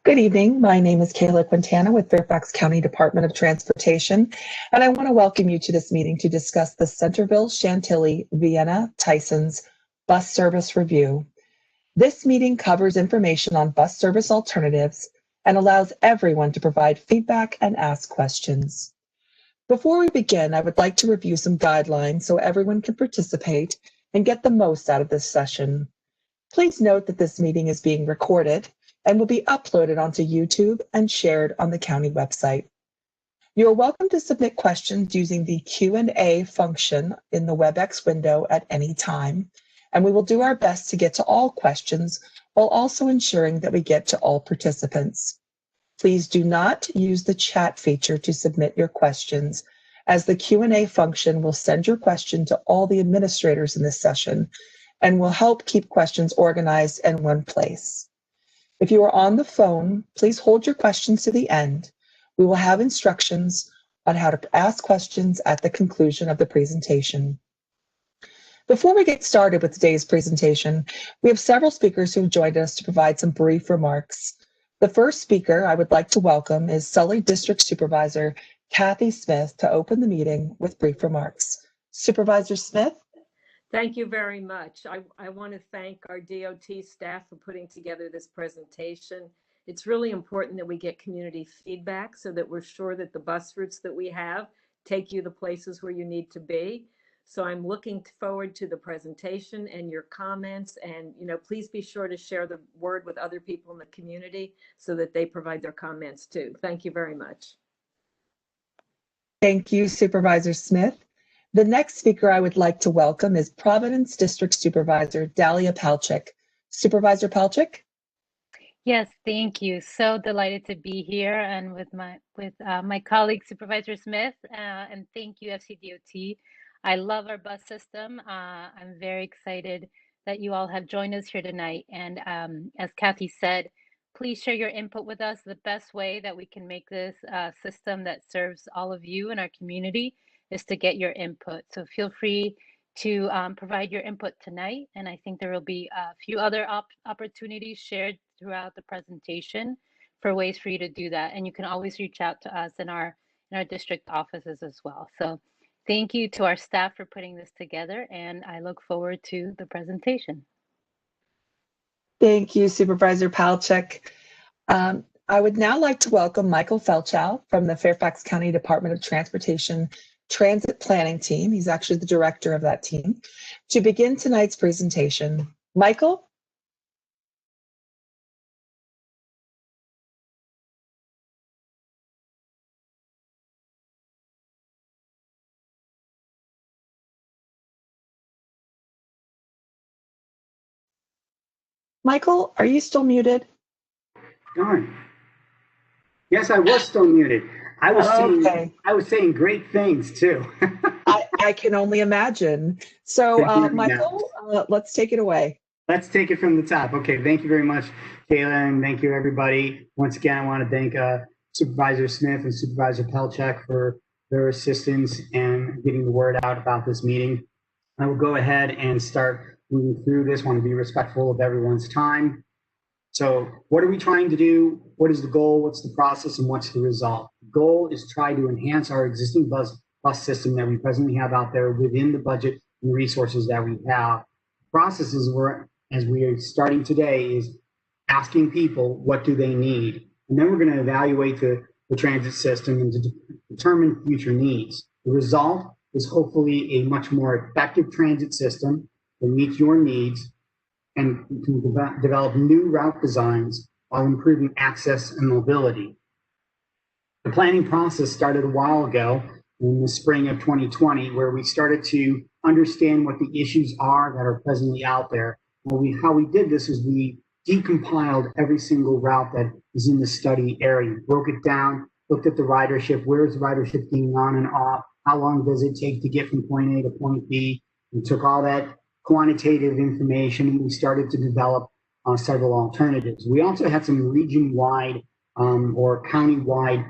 Good evening. My name is Kayla Quintana with Fairfax County Department of Transportation, and I want to welcome you to this meeting to discuss the Centerville, Chantilly, Vienna, Tysons bus service review. This meeting covers information on bus service alternatives and allows everyone to provide feedback and ask questions. Before we begin, I would like to review some guidelines so everyone can participate and get the most out of this session. Please note that this meeting is being recorded and will be uploaded onto YouTube and shared on the county website. You are welcome to submit questions using the Q&A function in the WebEx window at any time, and we will do our best to get to all questions while also ensuring that we get to all participants. Please do not use the chat feature to submit your questions, as the Q&A function will send your question to all the administrators in this session and will help keep questions organized in one place. If you are on the phone, please hold your questions to the end. We will have instructions on how to ask questions at the conclusion of the presentation. Before we get started with today's presentation, we have several speakers who have joined us to provide some brief remarks. The first speaker I would like to welcome is Sully District Supervisor Kathy Smith to open the meeting with brief remarks. Supervisor Smith? Thank you very much. I want to thank our DOT staff for putting together this presentation. It's really important that we get community feedback so that we're sure that the bus routes that we have take you the places where you need to be. So I'm looking forward to the presentation and your comments, and please be sure to share the word with other people in the community so that they provide their comments too. Thank you very much. Thank you, Supervisor Smith. The next speaker I would like to welcome is Providence District Supervisor Dalia Palchik. Supervisor Palchik? Yes, thank you. So delighted to be here and with my colleague Supervisor Smith, and thank you FCDOT. I love our bus system. I'm very excited that you all have joined us here tonight. And as Kathy said, please share your input with us. The best way that we can make this system that serves all of you in our community is to get your input. So feel free to provide your input tonight. And I think there will be a few other opportunities shared throughout the presentation for ways for you to do that. And you can always reach out to us in our district offices as well. So thank you to our staff for putting this together, and I look forward to the presentation. Thank you, Supervisor Palchik. I would now like to welcome Michael Felchow from the Fairfax County Department of Transportation Transit Planning Team. He's actually the director of that team, to begin tonight's presentation. Michael? Michael, are you still muted? Darn. Yes, I was still muted. I was saying great things too. I can only imagine. So, Michael, let's take it away. Let's take it from the top. Okay, thank you very much, Kayla, and thank you, everybody. Once again, I want to thank Supervisor Smith and Supervisor Pelchak for their assistance and getting the word out about this meeting. I will go ahead and start moving through this. I want to be respectful of everyone's time. So what are we trying to do? What is the goal? What's the process? And what's the result? The goal is to try to enhance our existing bus system that we presently have out there within the budget and resources that we have. Processes were, as we are starting today, is asking people what do they need. And then we're going to evaluate the transit system and to determine future needs. The result is hopefully a much more effective transit system that meets your needs and can develop new route designs while improving access and mobility. The planning process started a while ago in the spring of 2020, where we started to understand what the issues are that are presently out there. How we did this is we decompiled every single route that is in the study area, broke it down, looked at the ridership, where's the ridership being on and off, how long does it take to get from point A to point B, and took all that quantitative information, and we started to develop several alternatives. We also had some region-wide or county-wide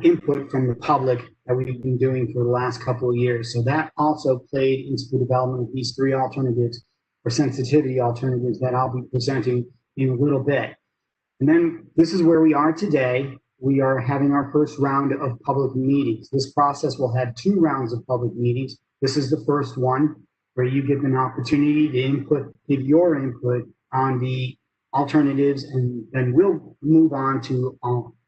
input from the public that we've been doing for the last couple of years. So that also played into the development of these three alternatives or sensitivity alternatives that I'll be presenting in a little bit. And then this is where we are today. We are having our first round of public meetings. This process will have 2 rounds of public meetings. This is the first one where you give an opportunity to give your input on the alternatives, and then we'll move on to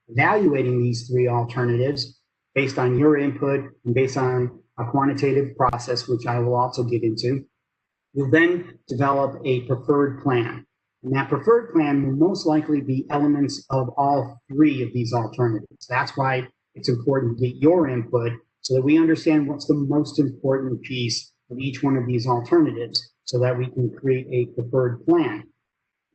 evaluating these 3 alternatives based on your input and based on a quantitative process, which I will also get into. We'll then develop a preferred plan. And that preferred plan will most likely be elements of all 3 of these alternatives. That's why it's important to get your input so that we understand what's the most important piece of each one of these alternatives so that we can create a preferred plan.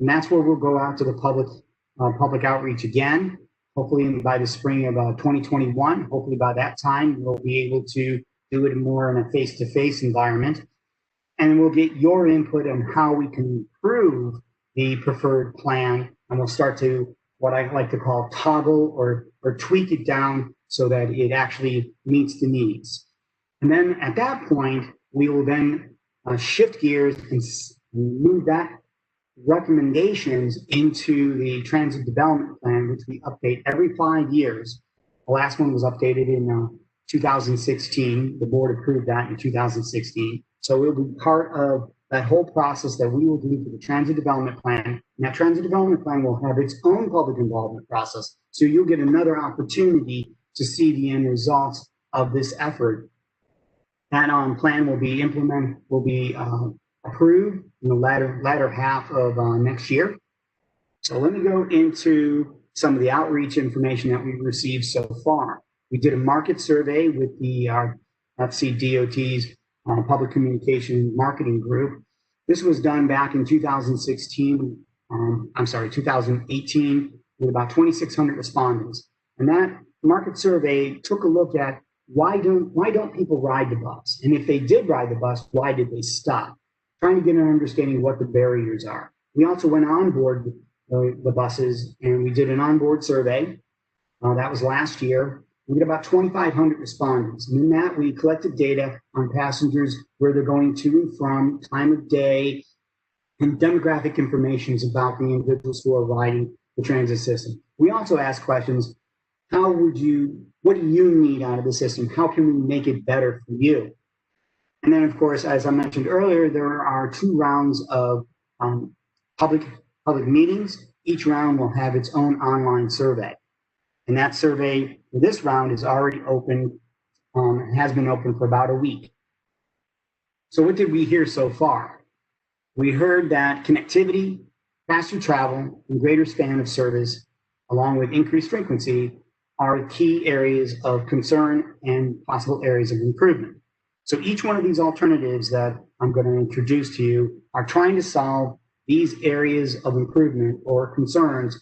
And that's where we'll go out to the public outreach again, hopefully by the spring of 2021. Hopefully by that time, we'll be able to do it more in a face-to-face environment. And we'll get your input on how we can improve the preferred plan. And we'll start to what I like to call toggle or tweak it down so that it actually meets the needs. And then at that point, we will then shift gears and move that recommendations into the transit development plan, which we update every 5 years. The last one was updated in 2016. The board approved that in 2016. So it will be part of that whole process that we will do for the transit development plan. And that transit development plan will have its own public involvement process. So you'll get another opportunity to see the end results of this effort. That plan will be approved in the latter half of next year. So let me go into some of the outreach information that we've received so far. We did a market survey with our FCDOT's Public Communication Marketing Group. This was done back in 2018 with about 2,600 respondents. And that market survey took a look at why don't people ride the bus? And if they did ride the bus, why did they stop? Trying to get an understanding of what the barriers are. We also went on board the buses and we did an onboard survey. That was last year. We had about 2,500 respondents. And in that, we collected data on passengers, where they're going to and from, time of day, and demographic information about the individuals who are riding the transit system. We also asked questions, what do you need out of the system? How can we make it better for you? And then, of course, as I mentioned earlier, there are 2 rounds of public meetings. Each round will have its own online survey. And that survey for this round is already open, has been open for about a week. So what did we hear so far? We heard that connectivity, faster travel, and greater span of service, along with increased frequency, are key areas of concern and possible areas of improvement. So each one of these alternatives that I'm going to introduce to you are trying to solve these areas of improvement or concerns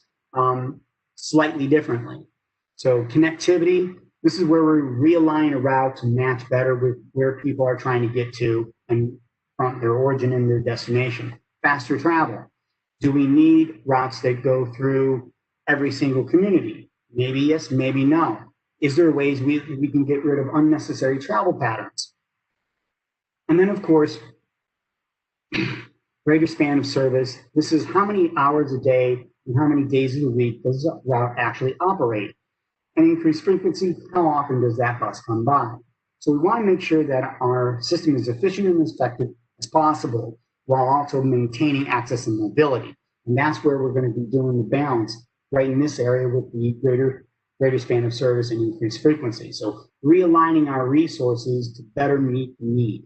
slightly differently. So connectivity, this is where we realign a route to match better with where people are trying to get to and from their origin and their destination. Faster travel. Do we need routes that go through every single community? Maybe yes, maybe no. Is there ways we can get rid of unnecessary travel patterns? And then, of course, greater span of service. This is how many hours a day and how many days of the week does a route actually operate? And increased frequency, how often does that bus come by? So we want to make sure that our system is efficient and effective as possible while also maintaining access and mobility. And that's where we're going to be doing the balance right in this area with the greater span of service and increased frequency. So realigning our resources to better meet the need.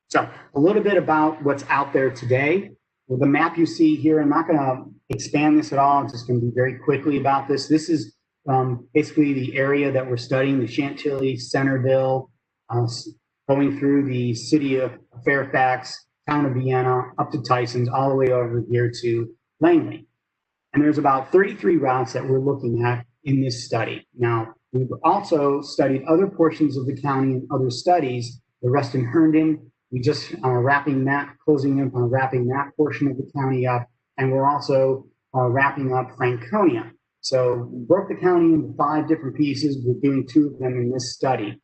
So a little bit about what's out there today. Well, the map you see here, I'm not going to expand this at all. I'm just going to be very quickly about this. This is basically the area that we're studying, the Chantilly, Centerville, going through the city of Fairfax, town of Vienna, up to Tysons, all the way over here to Langley. And there's about 33 routes that we're looking at in this study. Now, we've also studied other portions of the county and other studies, the rest in Herndon. We just closing up on wrapping that portion of the county up. And we're also wrapping up Franconia. So we broke the county into 5 different pieces. We're doing 2 of them in this study.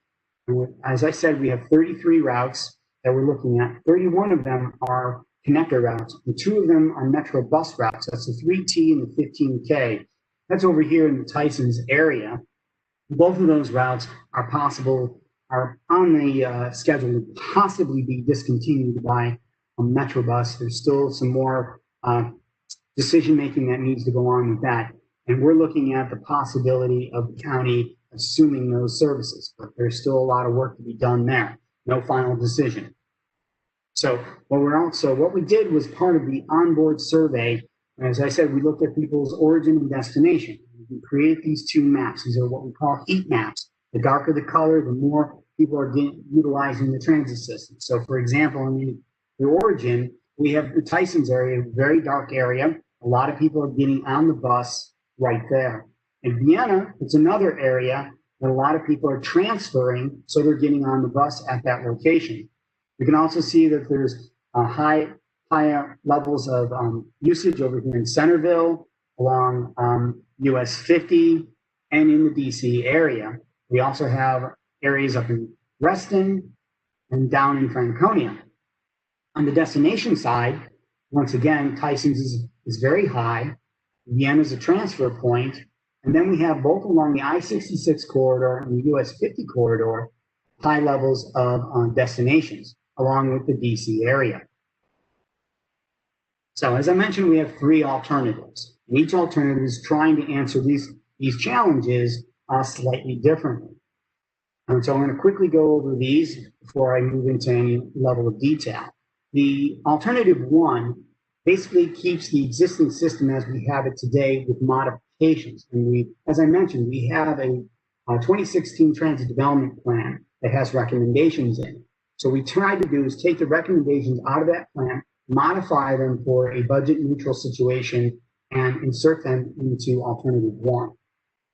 And as I said, we have 33 routes that we're looking at. 31 of them are connector routes, and 2 of them are Metro bus routes. That's the 3T and the 15K. That's over here in the Tysons area. Both of those routes are on the schedule to possibly be discontinued by a Metro bus. There's still some more decision-making that needs to go on with that. And we're looking at the possibility of the county assuming those services, but there's still a lot of work to be done there. No final decision. So what we did was part of the onboard survey. As I said, we looked at people's origin and destination. We created these 2 maps. These are what we call heat maps. The darker the color, the more people are utilizing the transit system. So for example, in the origin, we have the Tysons area, a very dark area. A lot of people are getting on the bus right there. In Vienna, it's another area that a lot of people are transferring, so they're getting on the bus at that location. We can also see that there's higher levels of usage over here in Centerville, along US 50, and in the DC area. We also have areas up in Reston and down in Franconia. On the destination side, once again, Tysons is very high. Vienna is a transfer point. And then we have both along the I-66 corridor and the US 50 corridor, high levels of destinations, along with the DC area. So as I mentioned, we have 3 alternatives. And each alternative is trying to answer these challenges slightly differently. And so I'm going to quickly go over these before I move into any level of detail. The alternative 1 basically keeps the existing system as we have it today with modifications. And as I mentioned, we have a 2016 transit development plan that has recommendations in it. So what we tried to do is take the recommendations out of that plan, modify them for a budget neutral situation, and insert them into alternative 1.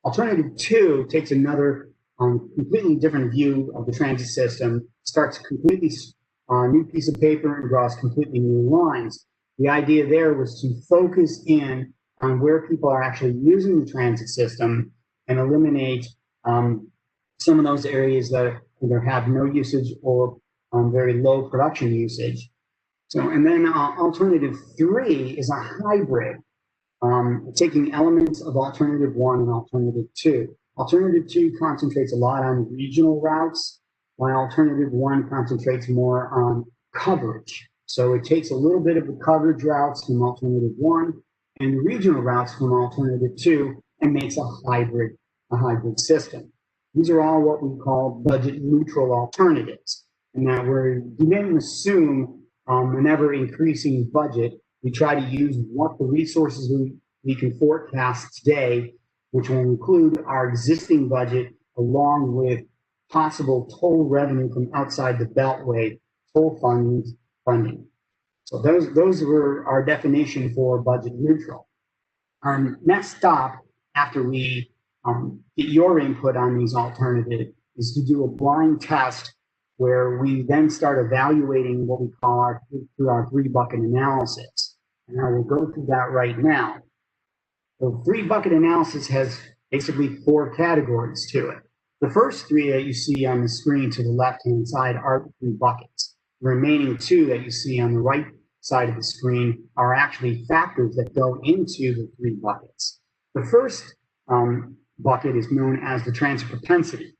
Alternative 2 takes another completely different view of the transit system, starts a completely new piece of paper and draws completely new lines. The idea there was to focus in on where people are actually using the transit system and eliminate some of those areas that either have no usage or very low production usage. So, and then alternative 3 is a hybrid, taking elements of alternative 1 and alternative 2. Alternative 2 concentrates a lot on regional routes, while alternative 1 concentrates more on coverage. So it takes a little bit of the coverage routes from alternative 1 and regional routes from alternative 2 and makes a hybrid system. These are all what we call budget neutral alternatives. And that we didn't assume an ever increasing budget. We try to use what the resources we can forecast today, which will include our existing budget along with possible toll revenue from outside the Beltway, toll funding. So those were our definition for budget neutral. Our next stop after we get your input on these alternatives is to do a blind test where we then start evaluating what we call through our 3-bucket analysis. And I will go through that right now. The 3-bucket analysis has basically 4 categories to it. The first 3 that you see on the screen to the left-hand side are the 3 buckets. The remaining 2 that you see on the right side of the screen are actually factors that go into the 3 buckets. The first bucket is known as the transit propensity.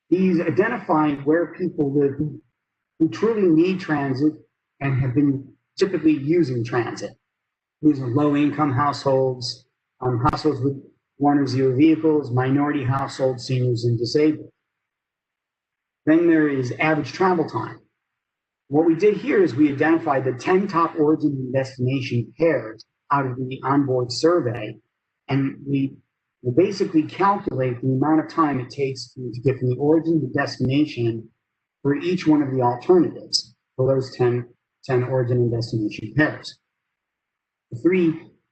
These identify where people live who truly need transit and have been typically using transit. These are low-income households, households with 1 or 0 vehicles, minority households, seniors, and disabled. Then there is average travel time. What we did here is we identified the 10 top origin and destination pairs out of the onboard survey, and we will basically calculate the amount of time it takes to get from the origin to destination for each one of the alternatives for those 10 origin and destination pairs.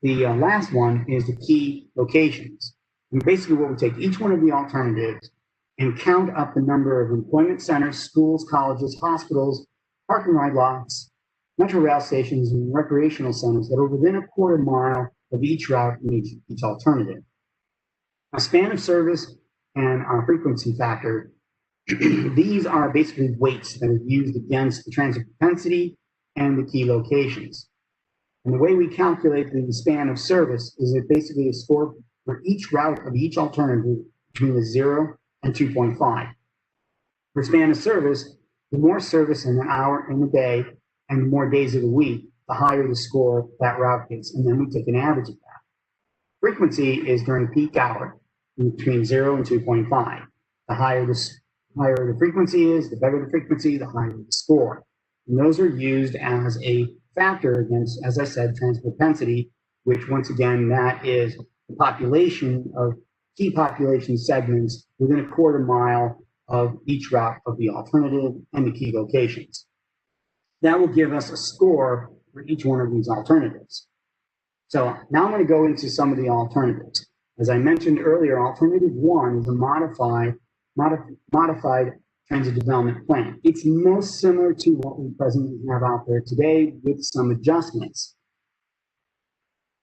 The last one is the key locations. And basically what we take each one of the alternatives and count up the number of employment centers, schools, colleges, hospitals, parking ride lots, metro rail stations, and recreational centers that are within a quarter mile of each route in each alternative. A span of service and our frequency factor, these are basically weights that are used against the transit propensity and the key locations. And the way we calculate the span of service is it basically a score for each route of each alternative between a 0 and 2.5. For span of service, the more service in an hour in a day and the more days of the week, the higher the score that route gets, and then we take an average of that. Frequency is during peak hour between 0 and 2.5. The higher the frequency is, the better the frequency, the higher the score. And those are used as a factor against, as I said, transpropensity, which once again, that is the population of key population segments within a quarter mile of each route of the alternative and the key locations. That will give us a score for each one of these alternatives. So now I'm going to go into some of the alternatives. As I mentioned earlier, alternative 1 is a modified transit development plan. It's most similar to what we presently have out there today with some adjustments.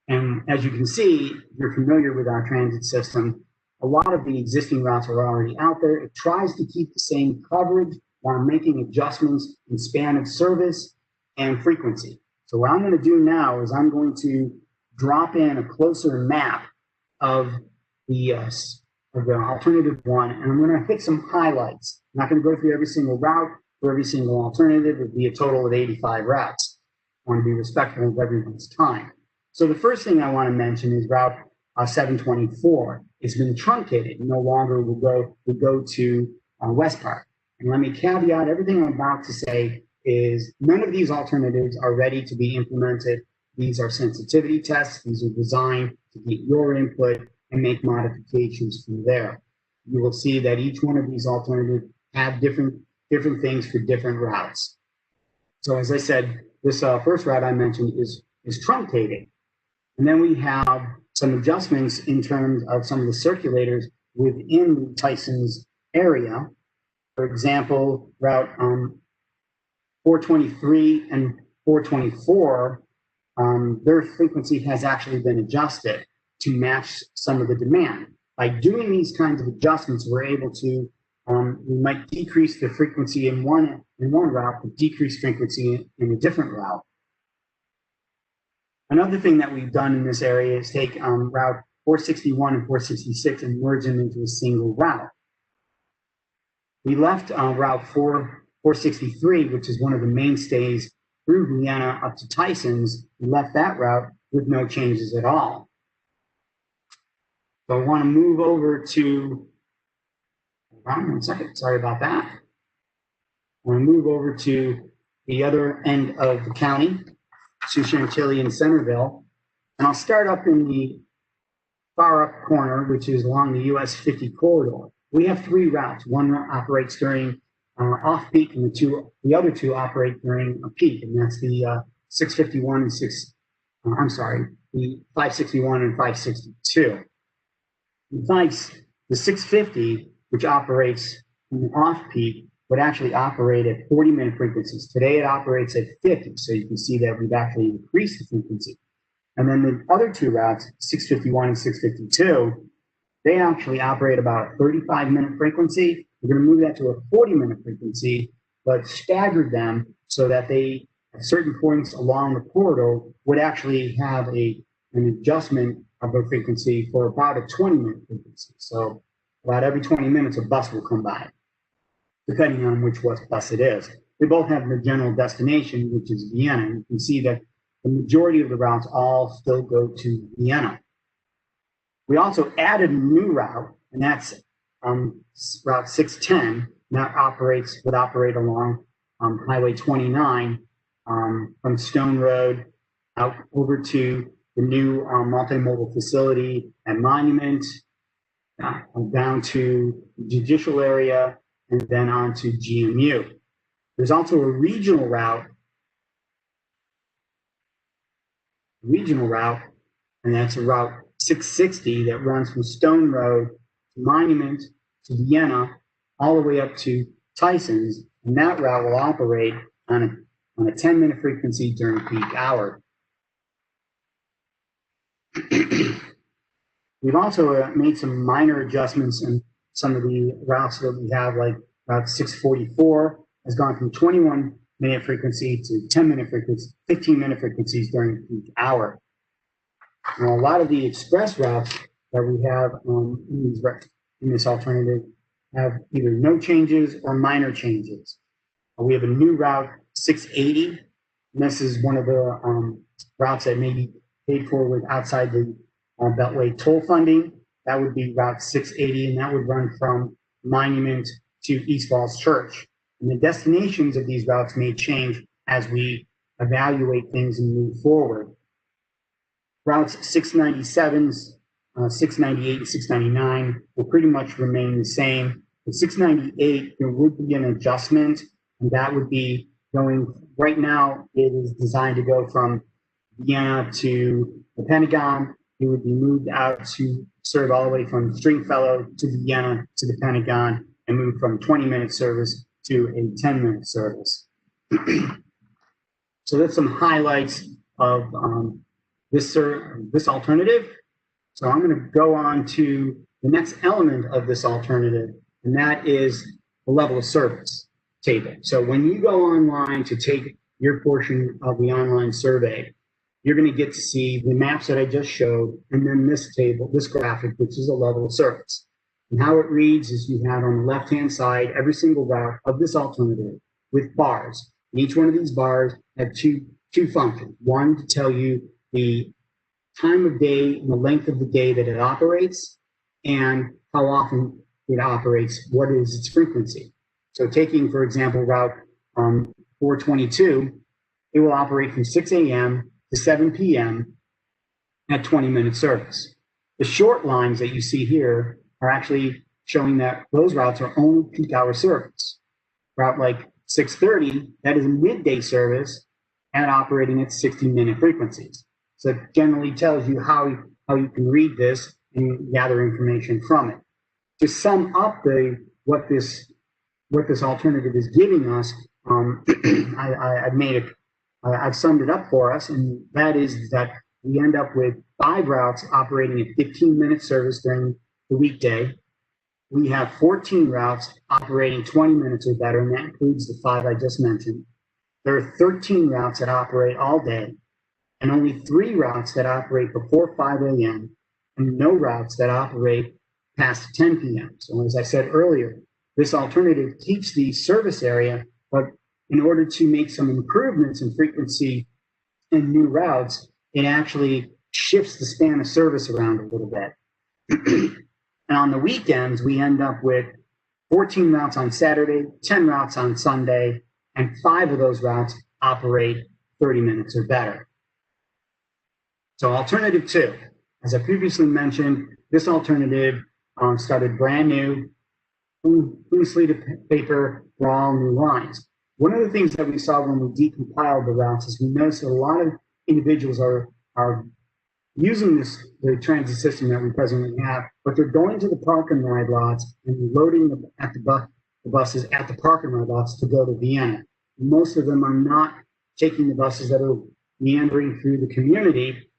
And as you can see, if you're familiar with our transit system, a lot of the existing routes are already out there. It tries to keep the same coverage while making adjustments in span of service and frequency. So what I'm going to do now is I'm going to drop in a closer map of the alternative 1, and I'm going to hit some highlights. I'm not going to go through every single route for every single alternative. It would be a total of 85 routes. I want to be respectful of everyone's time. So the first thing I want to mention is Route 724. It's been truncated. No longer will go to West Park. And let me caveat everything I'm about to say is none of these alternatives are ready to be implemented. These are sensitivity tests. These are designed to get your input and make modifications from there. You will see that each one of these alternatives have different things for different routes. So as I said, this first route I mentioned is truncated. And then we have some adjustments in terms of some of the circulators within the Tysons area. For example, Route 423 and 424, their frequency has actually been adjusted to match some of the demand. By doing these kinds of adjustments, we're able to, we might decrease the frequency in one route, but decrease frequency in a different route. Another thing that we've done in this area is take Route 461 and 466 and merge them into a single route. We left Route 463, which is one of the mainstays through Vienna up to Tysons. We left that route with no changes at all. So I want to move over to, one second, sorry about that. I want to move over to the other end of the county, to Chantilly and Centerville. And I'll start up in the far up corner, which is along the US 50 corridor. We have 3 routes. One operates during off-peak, and the other two operate during a peak, and that's the 651 and the 561 and 562. The 650, which operates in off-peak, would actually operate at 40-minute frequencies. Today it operates at 50, so you can see that we've actually increased the frequency. And then the other 2 routes, 651 and 652, they actually operate about a 35-minute frequency. We're going to move that to a 40-minute frequency, but staggered them so that they, at certain points along the corridor, would actually have an adjustment of their frequency for about a 20-minute frequency. So about every 20 minutes, a bus will come by, depending on which bus it is. They both have their general destination, which is Vienna. You can see that the majority of the routes all still go to Vienna. We also added a new route, and that's Route 610. That would operate along Highway 29 from Stone Road out over to the new multimodal facility at Monument, down to the judicial area, and then on to GMU. There's also a regional route, and that's a Route 660 that runs from Stone Road to Monument to Vienna, all the way up to Tysons, and that route will operate on a 10-minute frequency during peak hour. We've also made some minor adjustments in some of the routes that we have, like Route 644 has gone from 21 minute frequency to 10-minute frequency, 15-minute frequencies during each hour. Now, a lot of the express routes that we have in this alternative have either no changes or minor changes. We have a new route 680, and this is one of the routes that may be paid for with outside the Beltway toll funding. That would be Route 680, and that would run from Monument to East Falls Church. And the destinations of these routes may change as we evaluate things and move forward. Routes 697, 698, and 699 will pretty much remain the same. With 698, there would be an adjustment, and that would be going, right now, it is designed to go from Vienna to the Pentagon. It would be moved out to serve all the way from Stringfellow to Vienna to the Pentagon and move from 20-minute service to a 10-minute service. So that's some highlights of this alternative. So I'm going to go on to the next element of this alternative, and that is the level of service table. So when you go online to take your portion of the online survey, you're going to get to see the maps that I just showed, and then this table, this graphic, which is a level of service. And how it reads is you have on the left-hand side every single route of this alternative with bars. And each one of these bars have two functions. One, to tell you the time of day and the length of the day that it operates, and how often it operates, what is its frequency. So taking, for example, Route 422, it will operate from 6 a.m. to 7 p.m. at 20-minute service. The short lines that you see here are actually showing that those routes are only peak hour service. Route like 630, that is a midday service and operating at 60-minute frequencies. So it generally tells you how you can read this and gather information from it. To sum up what this alternative is giving us, I've summed it up for us, and that is that we end up with 5 routes operating at 15-minute service during the weekday. We have 14 routes operating 20 minutes or better, and that includes the 5 I just mentioned. There are 13 routes that operate all day, and only 3 routes that operate before 5 a.m., and no routes that operate past 10 p.m. So as I said earlier, this alternative keeps the service area, but in order to make some improvements in frequency and new routes, it actually shifts the span of service around a little bit. And on the weekends, we end up with 14 routes on Saturday, 10 routes on Sunday, and 5 of those routes operate 30 minutes or better. So alternative 2, as I previously mentioned, this alternative started brand new, clean slate of paper for all new lines. One of the things that we saw when we decompiled the routes is we noticed that a lot of individuals are using the transit system that we presently have, but they're going to the park and ride lots and loading the buses at the park and ride lots to go to Vienna. Most of them are not taking the buses that are meandering through the community,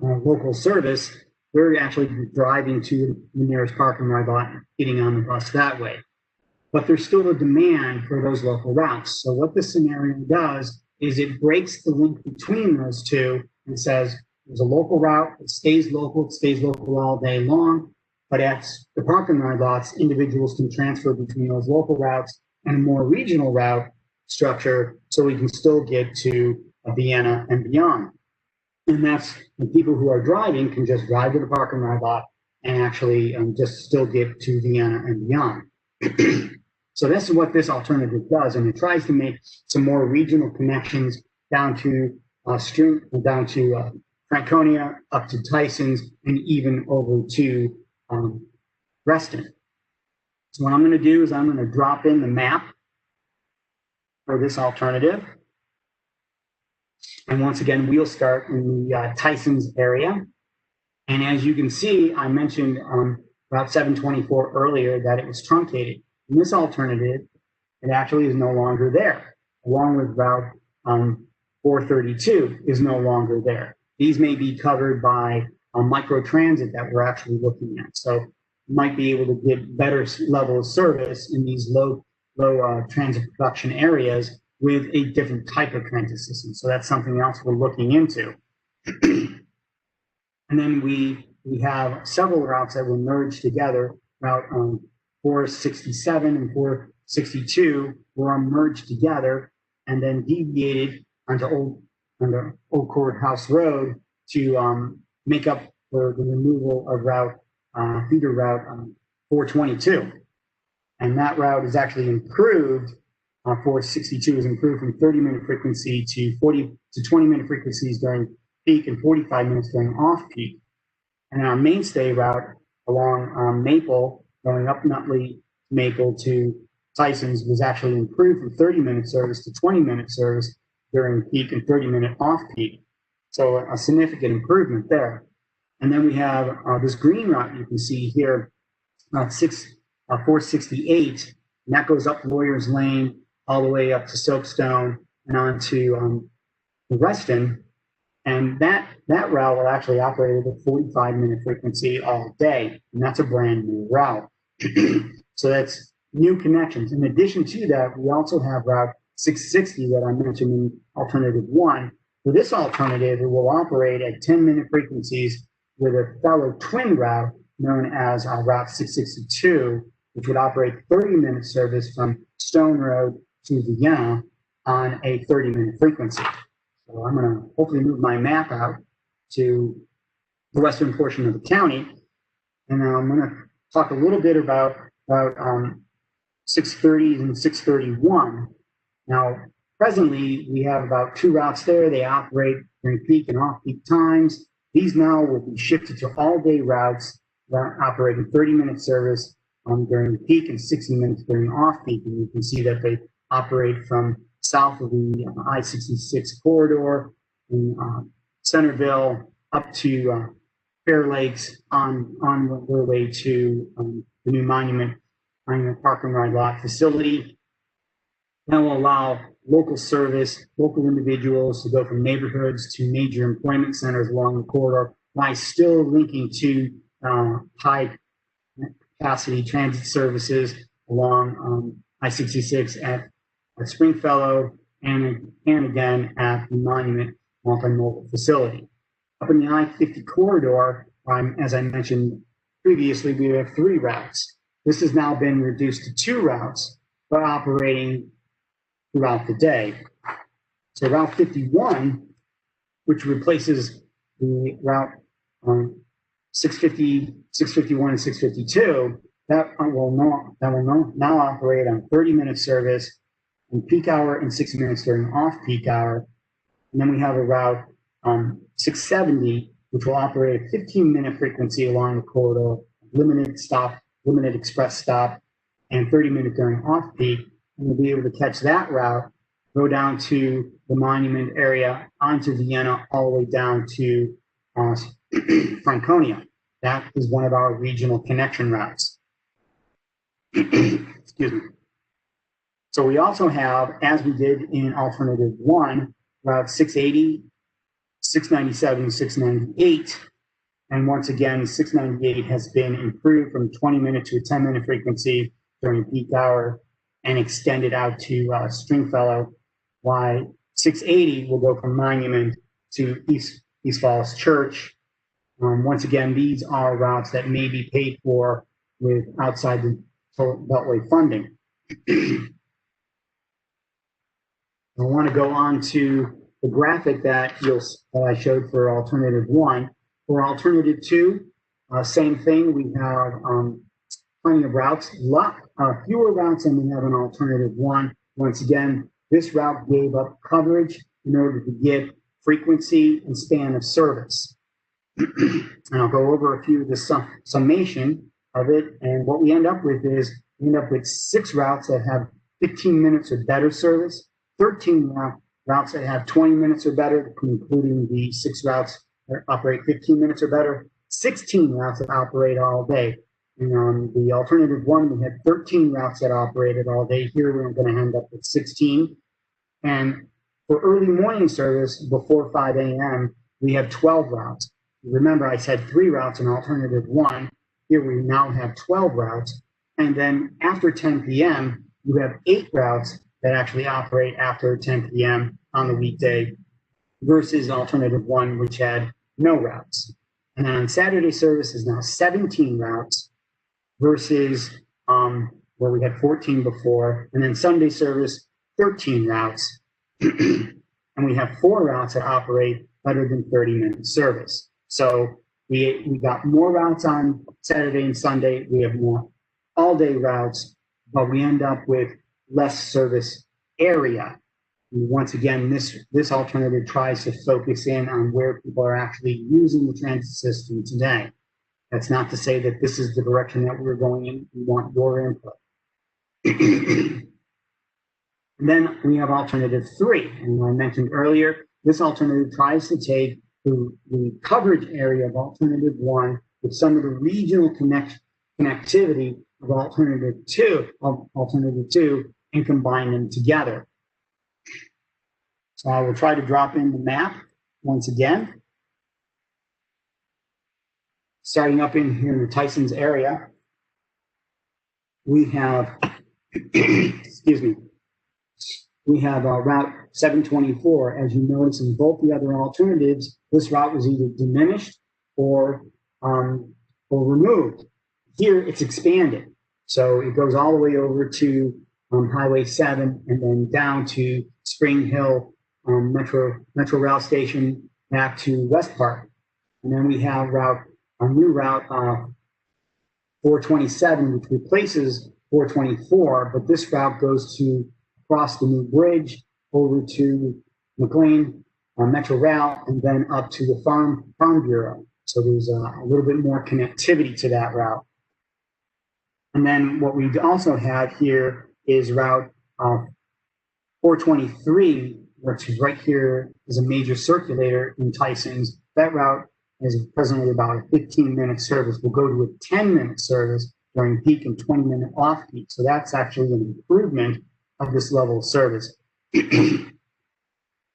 local service. They're actually driving to the nearest park and ride lot and getting on the bus that way. But there's still a demand for those local routes. So what this scenario does is it breaks the link between those two and says, there's a local route, it stays local all day long, but at the park and ride lots, individuals can transfer between those local routes and a more regional route structure so we can still get to Vienna and beyond. And that's when people who are driving can just drive to the park and ride lot and actually just still get to Vienna and beyond. So this is what this alternative does, and it tries to make some more regional connections down to Franconia, up to Tysons, and even over to Reston. So what I'm going to do is I'm going to drop in the map for this alternative. And once again, we'll start in the Tysons area. And as you can see, I mentioned Route 724 earlier that it was truncated. In this alternative, it actually is no longer there, along with Route 432 is no longer there. These may be covered by microtransit that we're actually looking at. So you might be able to get better level of service in these low transit production areas with a different type of transit system. So that's something else we're looking into. And then we have several routes that will merge together. Route 467 and 462 were merged together and then deviated onto Old Courthouse Road to make up for the removal of feeder route 422. And that route is actually improved. 462 is improved from 30-minute frequency to 20-minute frequencies during peak and 45 minutes during off-peak. And our mainstay route along Maple, going up Nutley, Maple to Tysons, was actually improved from 30-minute service to 20-minute service during peak and 30-minute off-peak. So a significant improvement there. And then we have this green route you can see here, 468, and that goes up Lawyers Lane all the way up to Soapstone and on to Reston. And that route will actually operate at a 45-minute frequency all day, and that's a brand new route. So that's new connections. In addition to that, we also have Route 660 that I mentioned in Alternative 1. For this alternative, it will operate at 10-minute frequencies with a fellow twin route known as Route 662, which would operate 30-minute service from Stone Road to Vienna on a 30-minute frequency. So I'm going to hopefully move my map out to the western portion of the county, and I'm going to talk a little bit about 630 and 631. Now, presently, we have about 2 routes there. They operate during peak and off-peak times. These now will be shifted to all-day routes that operate in 30-minute service during peak and 60 minutes during off-peak. And you can see that they operate from south of the I-66 corridor in Centerville up to Fair Lakes on their way to the new Monument Park and Ride Lot facility. That will allow local service, local individuals to go from neighborhoods to major employment centers along the corridor while still linking to high capacity transit services along I-66 at Springfellow and again at the Monument multimodal facility. Up in the I-50 corridor, as I mentioned previously, we have 3 routes. This has now been reduced to 2 routes, but operating throughout the day. So Route 51, which replaces the Route 650, 651, and 652, that will now operate on 30-minute service in peak hour and 60 minutes during off-peak hour. And then we have a Route 670, which will operate at 15-minute frequency along the corridor, limited express stop, and 30-minute during off-peak. And you'll be able to catch that route, go down to the Monument area, onto Vienna, all the way down to Franconia. That is one of our regional connection routes. Excuse me. So we also have, as we did in Alternative 1, Route 680, 697, 698. And once again, 698 has been improved from 20-minute to a 10-minute frequency during peak hour and extended out to Stringfellow, while 680 will go from Monument to East Falls Church. Once again, these are routes that may be paid for with outside the Beltway funding. I want to go on to the graphic that I showed for Alternative 1. For Alternative 2, same thing. We have plenty of routes, fewer routes than we have in Alternative 1. Once again, this route gave up coverage in order to get frequency and span of service. And I'll go over a few of the summation of it. And what we end up with is we end up with 6 routes that have 15 minutes or better service, 13 routes that have 20 minutes or better, including the 6 routes that operate 15 minutes or better, 16 routes that operate all day. And on the Alternative 1, we had 13 routes that operated all day. Here we're going to end up with 16. And for early morning service before 5 a.m., we have 12 routes. Remember, I said 3 routes in Alternative 1. Here we now have 12 routes. And then after 10 p.m., you have 8 routes that actually operate after 10 p.m. on the weekday versus alternative 1, which had no routes. And then on Saturday service is now 17 routes versus where we had 14 before. And then Sunday service, 13 routes. And we have 4 routes that operate better than 30-minute service. So we got more routes on Saturday and Sunday. We have more all-day routes, but we end up with less service area. And once again, this alternative tries to focus in on where people are actually using the transit system today. That's not to say that this is the direction that we're going in. We want your input. And then we have alternative 3. And I mentioned earlier, this alternative tries to take the coverage area of alternative 1 with some of the regional connectivity of alternative 2, and combine them together. So I will try to drop in the map once again. Starting up in here in the Tysons area, we have, excuse me, we have Route 724. As you notice in both the other alternatives, this route was either diminished or removed. Here it's expanded. So it goes all the way over to Highway 7 and then down to Spring Hill Metro Rail Station back to West Park. And then we have our new route 427, which replaces 424, but this route goes to across the new bridge over to McLean Metro Rail and then up to the Farm Bureau. So there's a little bit more connectivity to that route. And then what we also have here is Route 423, which is right here, is a major circulator in Tysons. That route is presently about a 15-minute service. We'll go to a 10-minute service during peak and 20-minute off-peak. So that's actually an improvement of this level of service. And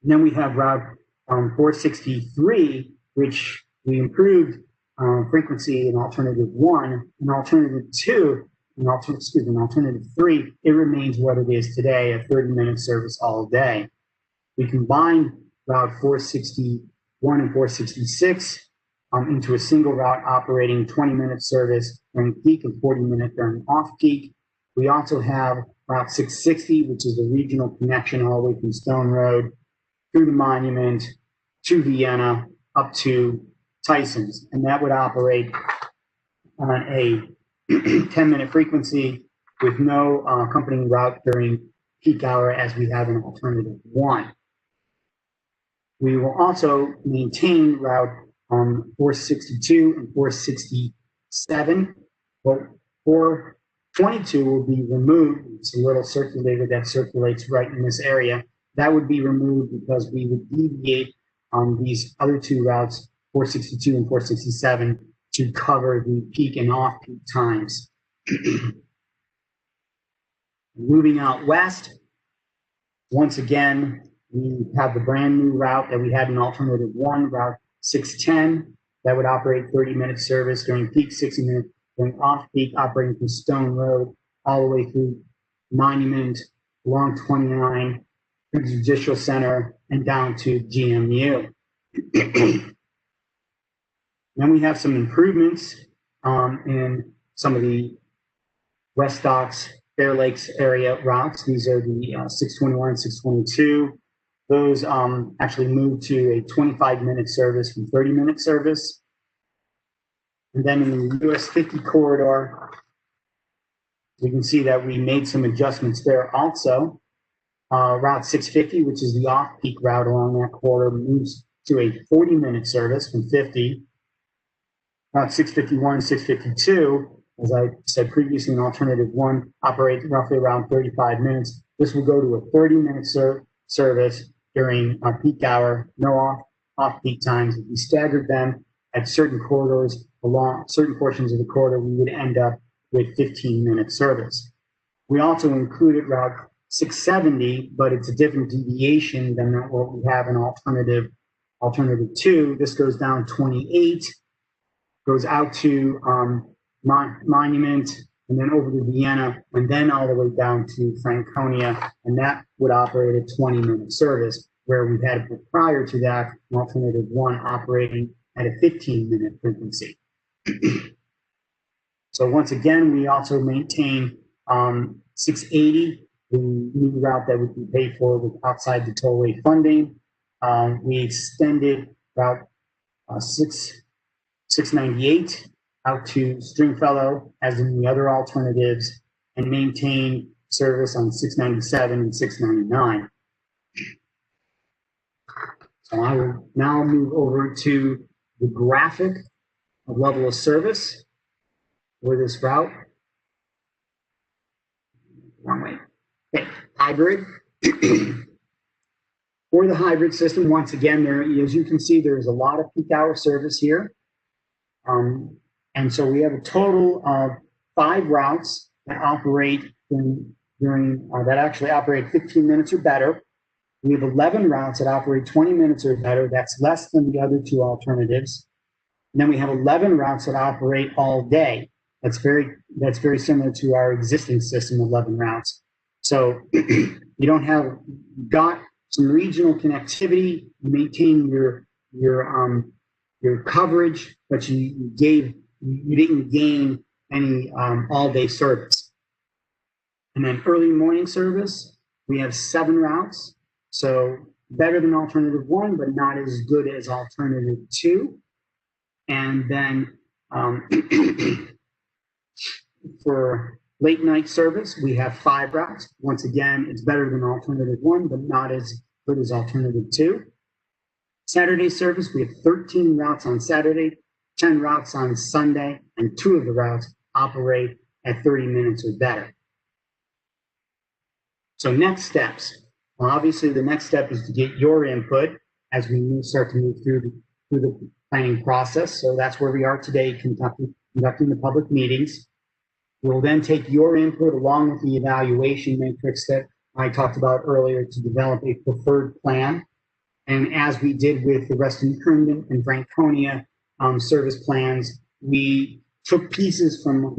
then we have Route 463, which we improved frequency in alternative 1, and alternative 2, and alternative 3, it remains what it is today, a 30-minute service all day. We combined Route 461 and 466 into a single route operating 20-minute service during peak and 40-minute during off-peak. We also have Route 660, which is a regional connection all the way from Stone Road through the Monument to Vienna up to Tysons, and that would operate on a 10-minute frequency with no accompanying route during peak hour as we have in alternative 1. We will also maintain Route 462 and 467, but 422 will be removed. It's a little circulator that circulates right in this area. That would be removed because we would deviate on these other 2 routes, 462 and 467, to cover the peak and off-peak times. Moving out west, once again, we have the brand new route that we had in alternative 1, Route 610, that would operate 30-minute service during peak, 60-minute during off-peak, operating from Stone Road all the way through Monument, along 29, through the Judicial Center, and down to GMU. Then we have some improvements in some of the West Docks, Fair Lakes area routes. These are the 621 and 622. Those actually moved to a 25-minute service from 30-minute service. And then in the US 50 corridor, you can see that we made some adjustments there also. Route 650, which is the off-peak route along that corridor, moves to a 40-minute service from 50. Route 651 and 652, as I said previously in alternative 1, operates roughly around 35 minutes. This will go to a 30-minute service during peak hour, no off-peak times. If we staggered them at certain corridors, along certain portions of the corridor, we would end up with 15-minute service. We also included Route 670, but it's a different deviation than what we have in alternative 2. This goes down 28, goes out to Monument, and then over to Vienna, and then all the way down to Franconia, and that would operate a 20-minute service, where we had prior to that an alternative one operating at a 15-minute frequency. So once again, we also maintain 680, the new route that would be paid for with outside the tollway funding. We extended Route 698 out to Stringfellow, as in the other alternatives, and maintain service on 697 and 699. So I will now move over to the graphic of level of service for this route. Wrong way. Okay, hybrid. For the hybrid system, once again, there, as you can see, there's a lot of peak hour service here. And so we have a total of 5 routes that operate that actually operate 15 minutes or better. We have 11 routes that operate 20 minutes or better. That's less than the other 2 alternatives. And then we have 11 routes that operate all day. That's very similar to our existing system of 11 routes. So you got some regional connectivity, you maintain your coverage, but you didn't gain any all-day service. And then early morning service, we have 7 routes. So better than alternative 1, but not as good as alternative 2. And then for late night service, we have 5 routes. Once again, it's better than alternative 1, but not as good as alternative 2. Saturday service, we have 13 routes on Saturday, 10 routes on Sunday, and 2 of the routes operate at 30 minutes or better. So next steps. Well, obviously, the next step is to get your input as we start to move through the planning process. So that's where we are today, conducting the public meetings. We'll then take your input along with the evaluation matrix that I talked about earlier to develop a preferred plan. And as we did with the Reston Herndon and Franconia service plans, we took pieces from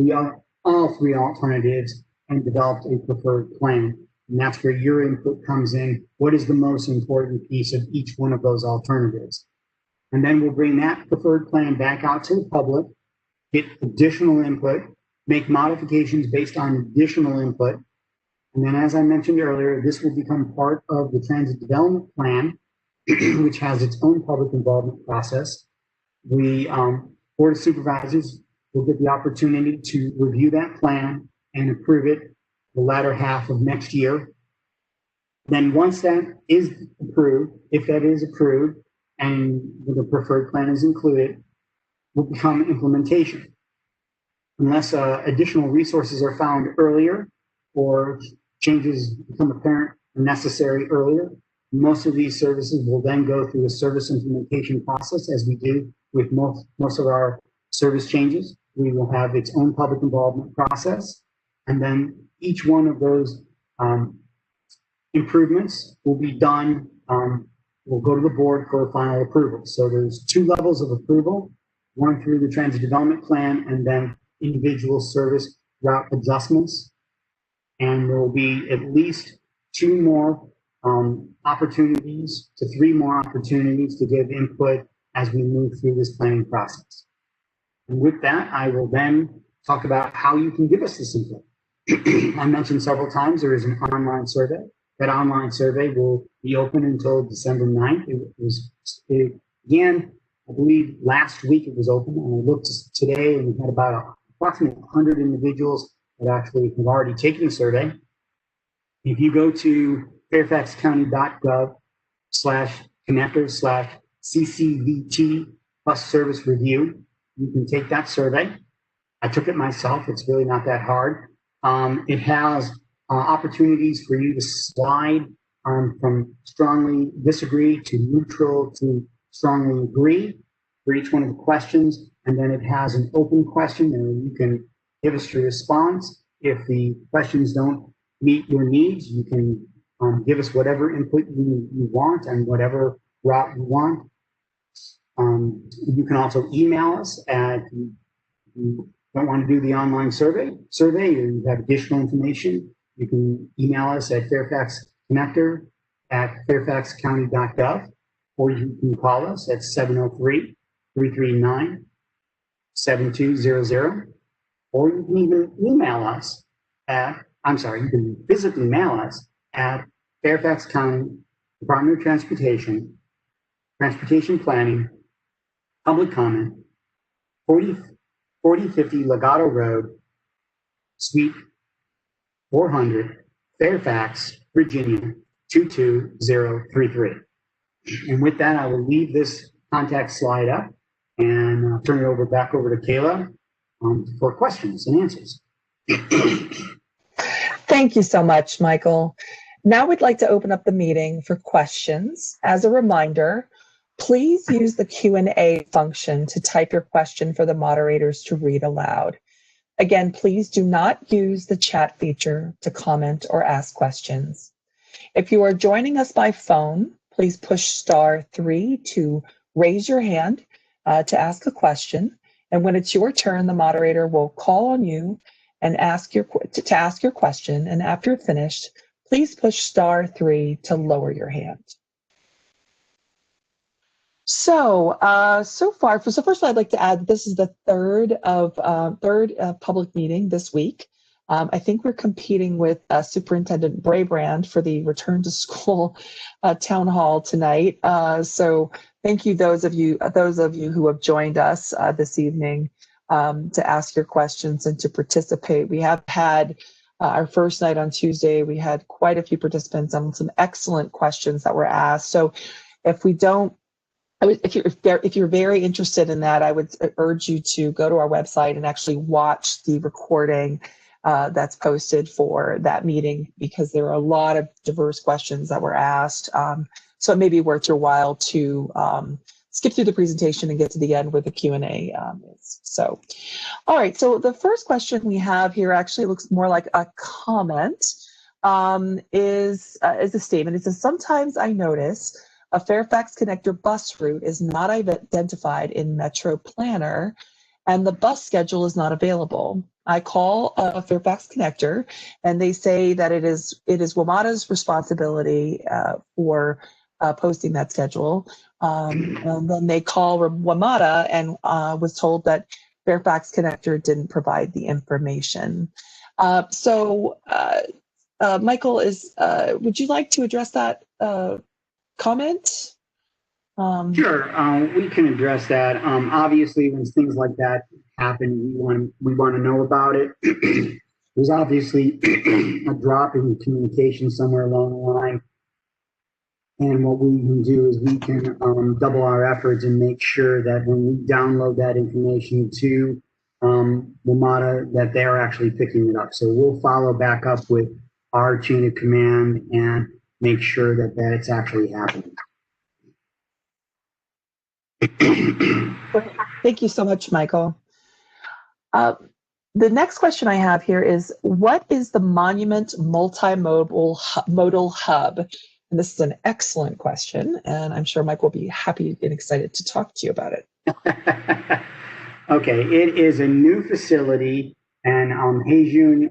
all 3 alternatives and developed a preferred plan. And that's where your input comes in. What is the most important piece of each one of those alternatives? And then we'll bring that preferred plan back out to the public, get additional input, make modifications based on additional input. And then, as I mentioned earlier, this will become part of the transit development plan, which has its own public involvement process. The Board of Supervisors will get the opportunity to review that plan and approve it the latter half of next year. Then once that is approved, if that is approved and the preferred plan is included, will become implementation. Unless additional resources are found earlier or changes become apparent or necessary earlier, most of these services will then go through a service implementation process, as we do with most of our service changes. We will have its own public involvement process, and then each one of those improvements will be done, will go to the board for final approval. So there's 2 levels of approval, one through the transit development plan and then individual service route adjustments. And there will be at least 2 more opportunities to 3 more opportunities to give input as we move through this planning process. And with that, I will then talk about how you can give us this input. I mentioned several times there is an online survey. That online survey will be open until December 9th. It began, I believe, last week it was open, and I looked today and we had about approximately 100 individuals that actually have already taken the survey. If you go to fairfaxcounty.gov/connector/CCVT bus service review, you can take that survey. I took it myself. It's really not that hard. It has opportunities for you to slide from strongly disagree to neutral to strongly agree for each one of the questions. And then it has an open question where you can give us your response. If the questions don't meet your needs, you can give us whatever input you want and whatever route you want. You can also email us at the don't want to do the online survey, or you have additional information, you can email us at Fairfax Connector at fairfaxcounty.gov, or you can call us at 703-339-7200, or you can even email us at, you can physically mail us at Fairfax County Department of Transportation, Transportation Planning, Public Comment, 4050 Legato Road, Suite 400, Fairfax, Virginia, 22033. And with that, I will leave this contact slide up and turn it back over to Kayla for questions and answers. Thank you so much, Michael. Now we'd like to open up the meeting for questions. As a reminder, please use the Q&A function to type your question for the moderators to read aloud. Again, please do not use the chat feature to comment or ask questions. If you are joining us by phone, please push *3 to raise your hand to ask a question. And when it's your turn, the moderator will call on you and ask your question. And after you're finished, please push *3 to lower your hand. So, first of all, I'd like to add this is the third public meeting this week. I think we're competing with Superintendent Braybrand for the return to school town hall tonight. So thank you those of you who have joined us this evening to ask your questions and to participate. We have had our first night on Tuesday. We had quite a few participants and some excellent questions that were asked. So if you're very interested in that, I would urge you to go to our website and actually watch the recording that's posted for that meeting, because there are a lot of diverse questions that were asked. So it may be worth your while to skip through the presentation and get to the end where the Q&A is. So, all right, so the first question we have here actually looks more like a comment, is a statement. It says, sometimes I notice a Fairfax Connector bus route is not identified in Metro Planner and the bus schedule is not available. I call a Fairfax Connector and they say that it is WMATA's responsibility for posting that schedule. And then they call WMATA and was told that Fairfax Connector didn't provide the information. Michael, would you like to address that comment? Sure, we can address that. Obviously, when things like that happen, we want to know about it. There's obviously a drop in communication somewhere along the line, and what we can do is we can double our efforts and make sure that when we download that information to WMATA, that they're actually picking it up. So we'll follow back up with our chain of command and make sure that it's actually happening. Thank you so much, Michael. The next question I have here is, what is the Monument Multimodal Hub? And this is an excellent question, and I'm sure Mike will be happy and excited to talk to you about it. Okay, it is a new facility, and Hejun,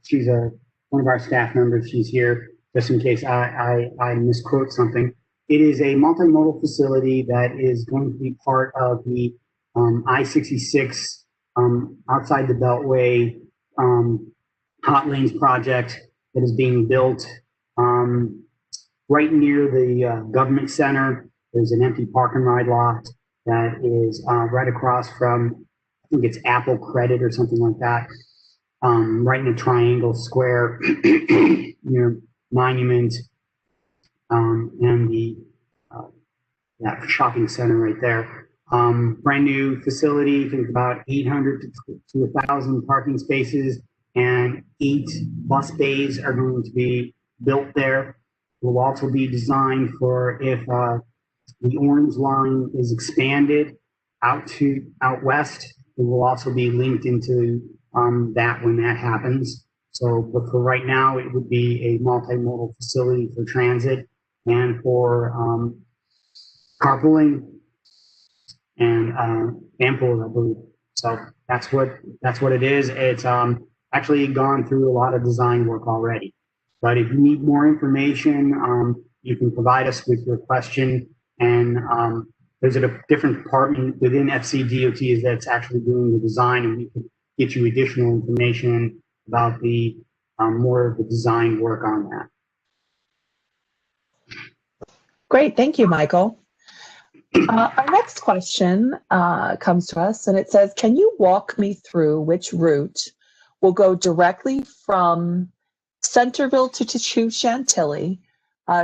she's one of our staff members, she's here just in case I misquote something. It is a multimodal facility that is going to be part of the I-66 outside the Beltway Hot Lanes project that is being built right near the government center. There's an empty park and ride lot that is right across from, I think it's Apple Credit or something like that, right in a triangle square near Monument and the that shopping center right there. Brand new facility, I think about 800 to 1,000 parking spaces, and 8 bus bays are going to be built there. Will also be designed for if the Orange Line is expanded out west. It will also be linked into that when that happens. So, but for right now, it would be a multimodal facility for transit and for carpooling and amples, I believe. So that's what it is. It's actually gone through a lot of design work already. But if you need more information, you can provide us with your question, and there's a different department within FCDOT that's actually doing the design, and we can get you additional information about the more of the design work on that. Great, thank you, Michael. Our next question comes to us, and it says, can you walk me through which route will go directly from Centerville to Chantilly,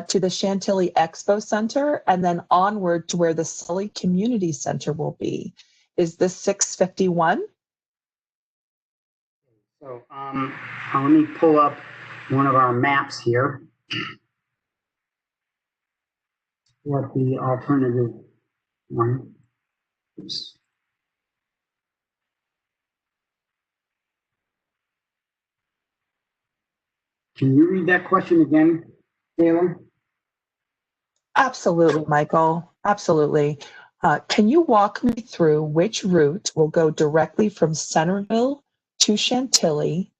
to the Chantilly Expo Center, and then onward to where the Sully Community Center will be? Is this 651? So let me pull up one of our maps here. What the alternative one? Oops. Can you read that question again, Taylor? Absolutely, Michael. Absolutely. Can you walk me through which route will go directly from Centerville to Chantilly,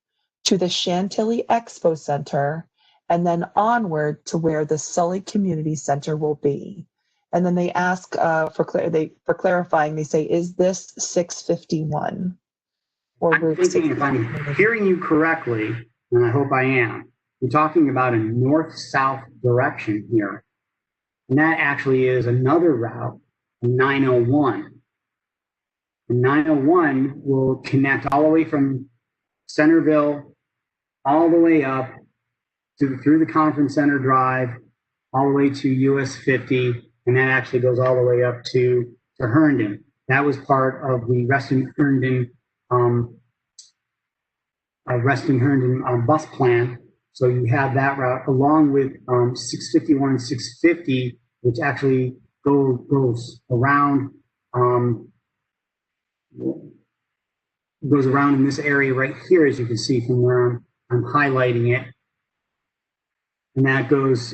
to the Chantilly Expo Center, and then onward to where the Sully Community Center will be? And then they ask for clarifying, they say, is this 651? Or I'm thinking, if I'm hearing you correctly, and I hope I am, we're talking about a north-south direction here. And that actually is another route, 901. And 901 will connect all the way from Centerville, all the way up through the Conference Center Drive, all the way to US 50, and that actually goes all the way up to Herndon. That was part of the Reston Herndon bus plan. So you have that route along with 651 and 650, which actually goes around in this area right here, as you can see from where I'm highlighting it. And that goes,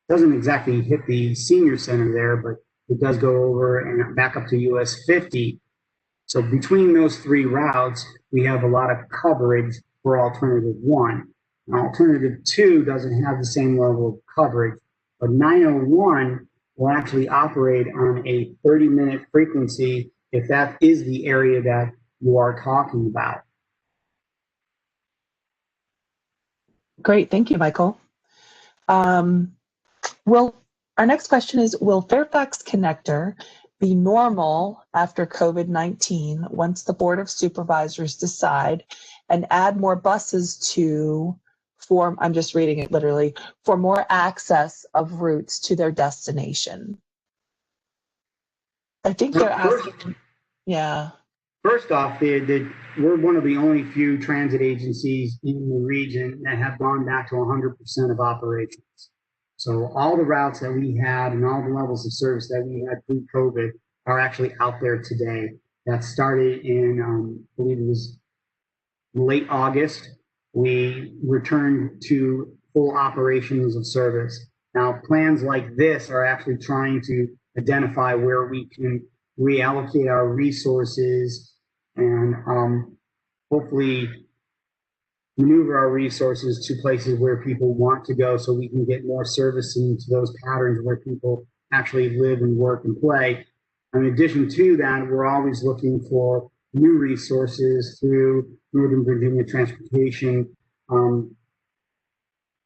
doesn't exactly hit the senior center there, but it does go over and back up to US 50. So between those three routes, we have a lot of coverage for alternative 1. Alternative 2 doesn't have the same level of coverage, but 901 will actually operate on a 30-minute frequency if that is the area that you are talking about. Great, thank you, Michael. Our next question is, will Fairfax Connector be normal after COVID-19 once the Board of Supervisors decide and add more buses to form, I'm just reading it literally, for more access of routes to their destination? I think they're asking, yeah. First off, we're one of the only few transit agencies in the region that have gone back to 100% of operations. So all the routes that we had and all the levels of service that we had pre-COVID are actually out there today. That started in, I believe it was late August. We returned to full operations of service. Now, plans like this are actually trying to identify where we can reallocate our resources and hopefully maneuver our resources to places where people want to go, so we can get more service into those patterns where people actually live and work and play. In addition to that, we're always looking for new resources through Northern Virginia Transportation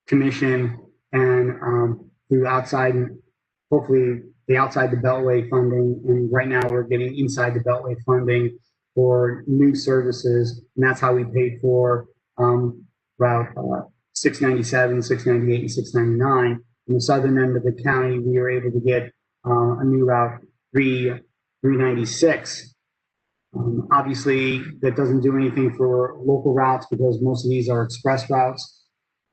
Commission and through outside, hopefully the outside the Beltway funding. And right now we're getting inside the Beltway funding for new services. And that's how we paid for Route 697, 698, and 699. In the southern end of the county, we were able to get a new Route 396. Obviously, that doesn't do anything for local routes because most of these are express routes.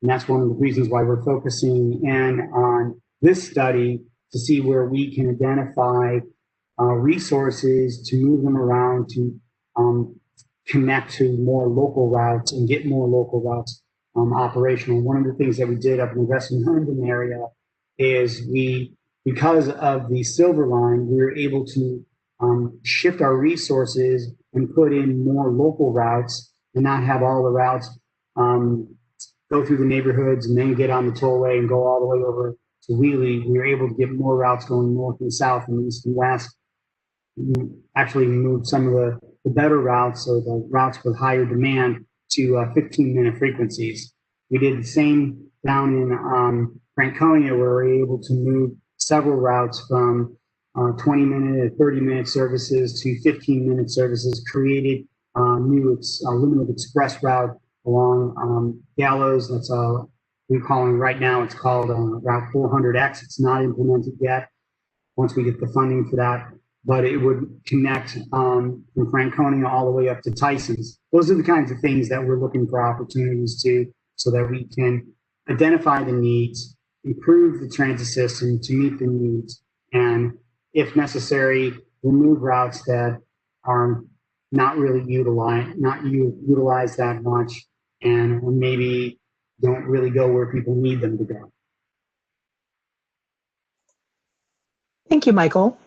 And that's one of the reasons why we're focusing in on this study to see where we can identify resources to move them around to connect to more local routes and get more local routes operational. One of the things that we did up in the Western Herndon area is because of the Silver Line, we were able to shift our resources and put in more local routes and not have all the routes go through the neighborhoods and then get on the tollway and go all the way over to Wheelie. We were able to get more routes going north and south and east and west. We actually moved some of the better routes, or the routes with higher demand, to 15-minute frequencies. We did the same down in Franconia, where we were able to move several routes from 20-minute and 30-minute services to 15-minute services, created new limited express route along Gallows. That's we're calling right now, it's called Route 400X. It's not implemented yet. Once we get the funding for that, but it would connect from Franconia all the way up to Tysons. Those are the kinds of things that we're looking for opportunities to, so that we can identify the needs, improve the transit system to meet the needs, and if necessary, remove routes that are not really utilized that much, and maybe don't really go where people need them to go. Thank you, Michael.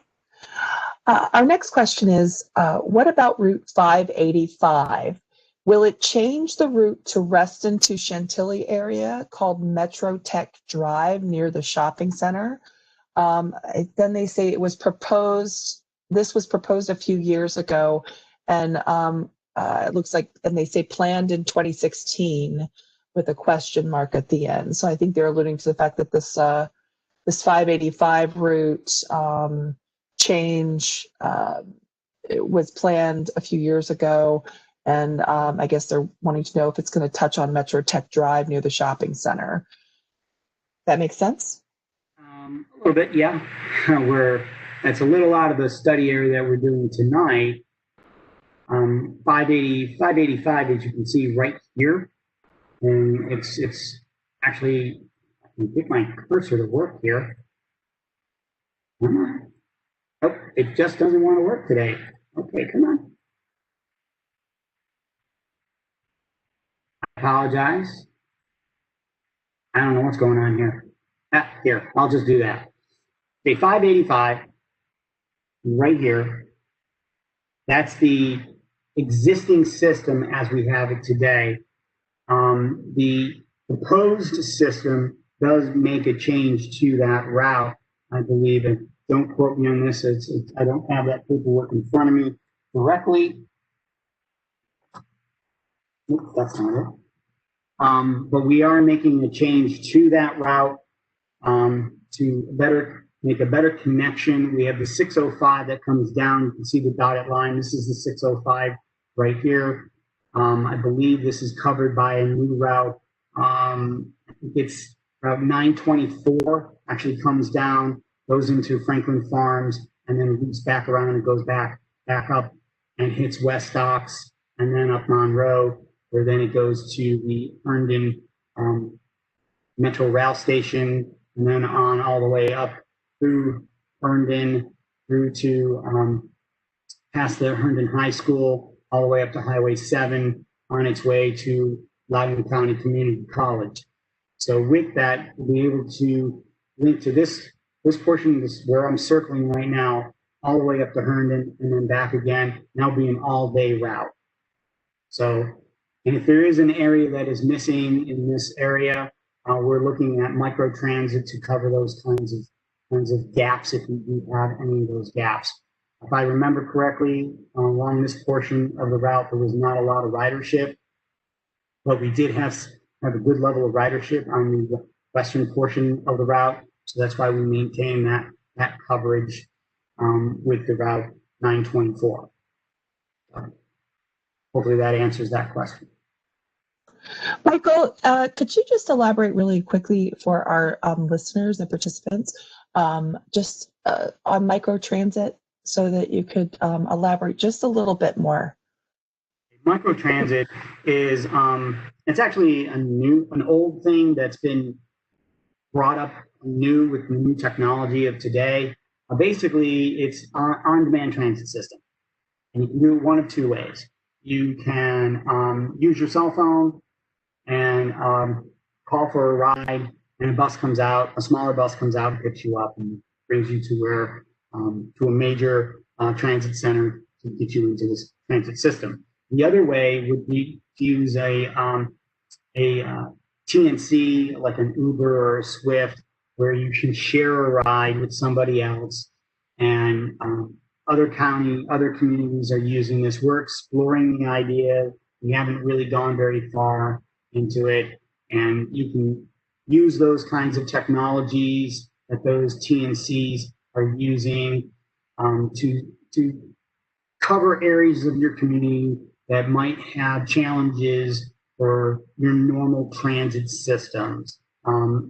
Our next question is, what about Route 585? Will it change the route to Reston to Chantilly area called Metro Tech Drive near the shopping center? Then they say it was proposed, this was proposed a few years ago, and it looks like, and they say planned in 2016 with a question mark at the end. So I think they're alluding to the fact that this 585 route change it was planned a few years ago, and I guess they're wanting to know if it's going to touch on Metro Tech Drive near the shopping center. That makes sense? A little bit, yeah. That's a little out of the study area that we're doing tonight. 585, as you can see right here, and it's actually, I can get my cursor to work here. Come on. Oh, it just doesn't want to work today. Okay, come on. I apologize. I don't know what's going on here. Here, I'll just do that. Okay, 585, right here. That's the existing system as we have it today. The proposed system does make a change to that route, I believe, and don't quote me on this. I don't have that paperwork in front of me directly. Oops, that's not it. But we are making a change to that route to make a better connection. We have the 605 that comes down. You can see the dotted line. This is the 605 right here. I believe this is covered by a new route. I think it's Route 924 actually comes down, goes into Franklin Farms, and then loops back around and goes back up and hits West Docks, and then up Monroe, where then it goes to the Herndon Metro Rail Station, and then on all the way up through Herndon, through to past the Herndon High School, all the way up to Highway 7 on its way to Loudoun County Community College. So with that, we'll be able to link to this portion, where I'm circling right now, all the way up to Herndon and then back again, now be an all-day route. So, and if there is an area that is missing in this area, we're looking at microtransit to cover those kinds of gaps, if we do have any of those gaps. If I remember correctly, along this portion of the route, there was not a lot of ridership, but we did have a good level of ridership on the western portion of the route. So that's why we maintain that coverage with the Route 924. Hopefully that answers that question. Michael, could you just elaborate really quickly for our listeners and participants just on microtransit, so that you could elaborate just a little bit more? Microtransit is it's actually an old thing that's been brought up new with the new technology of today. Basically, it's an on-demand transit system, and you can do it one of two ways. You can use your cell phone and call for a ride, and a bus comes out, a smaller bus comes out and picks you up and brings you to where to a major transit center to get you into this transit system. The other way would be to use a TNC, like an Uber or a Swift, where you can share a ride with somebody else. And other communities are using this. We're exploring the idea. We haven't really gone very far into it. And you can use those kinds of technologies that those TNCs are using to cover areas of your community that might have challenges for your normal transit systems.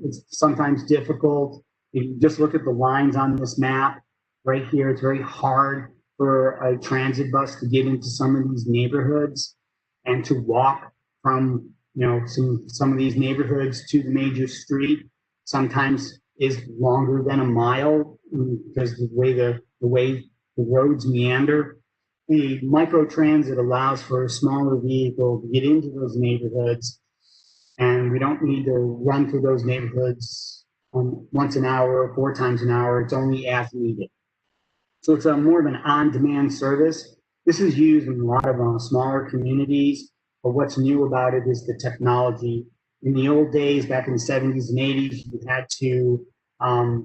It's sometimes difficult. If you just look at the lines on this map right here, it's very hard for a transit bus to get into some of these neighborhoods and to walk from some of these neighborhoods to the major street sometimes is longer than a mile because the way the roads meander. The microtransit allows for a smaller vehicle to get into those neighborhoods, and we don't need to run through those neighborhoods once an hour or 4 times an hour. It's only as needed. So it's more of an on-demand service. This is used in a lot of smaller communities, but what's new about it is the technology. In the old days, back in the 70s and 80s, you had to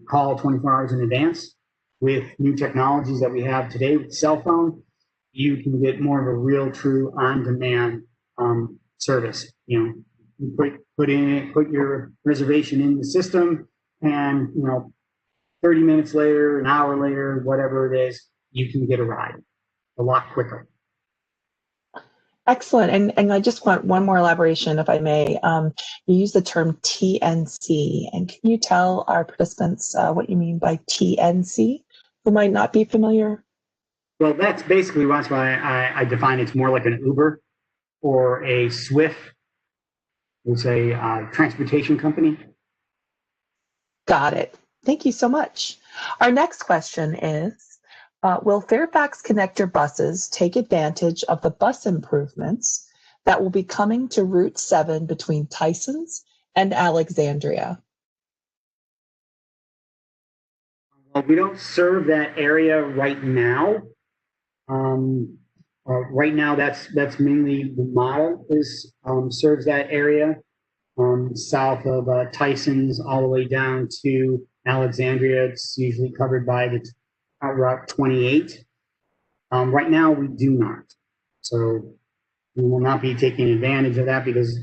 call 24 hours in advance. With new technologies that we have today with the cell phone, you can get more of a real, true, on-demand service. You put your reservation in the system, and 30 minutes later, an hour later, whatever it is, you can get a ride a lot quicker. Excellent. And I just want one more elaboration, if I may. You use the term TNC, and can you tell our participants what you mean by TNC, who might not be familiar? Well, that's basically why I define it's more like an Uber or a Swift. It's a transportation company. Got it. Thank you so much. Our next question is, will Fairfax Connector buses take advantage of the bus improvements that will be coming to Route 7 between Tysons and Alexandria? Well, we don't serve that area right now. Right now, that's mainly the model serves that area south of Tysons all the way down to Alexandria. It's usually covered by the Route 28. Right now, we do not. So we will not be taking advantage of that because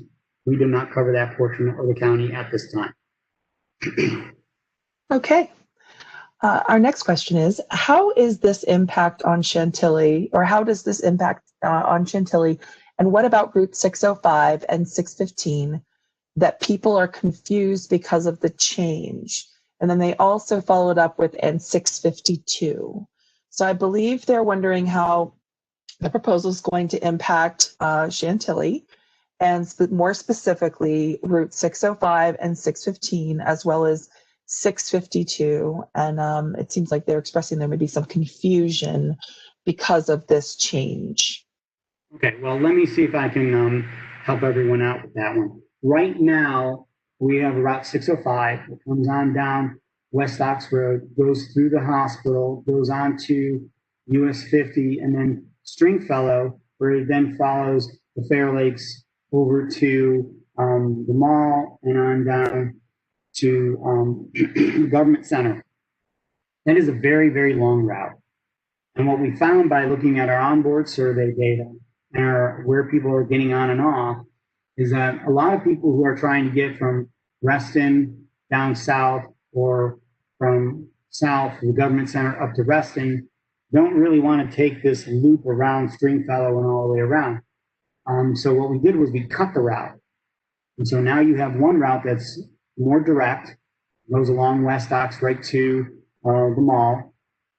we do not cover that portion of the county at this time. Okay. Our next question is, how is this impact on Chantilly, or how does this impact on Chantilly, and what about Route 605 and 615 that people are confused because of the change? And then they also followed up with and 652. So I believe they're wondering how the proposal is going to impact Chantilly, and more specifically Route 605 and 615, as well as 652, and it seems like they're expressing there may be some confusion because of this change. Okay, well, let me see if I can help everyone out with that one. Right now, we have Route 605 that comes on down West Ox Road, goes through the hospital, goes on to US 50, and then Stringfellow, where it then follows the Fair Lakes over to the mall and on down to the government center. That is a very, very long route. And what we found by looking at our onboard survey data and where people are getting on and off is that a lot of people who are trying to get from Reston down south or from south, the government center up to Reston, don't really want to take this loop around Stringfellow and all the way around. So what we did was we cut the route. And so now you have one route that's more direct, goes along West Ox right to the mall.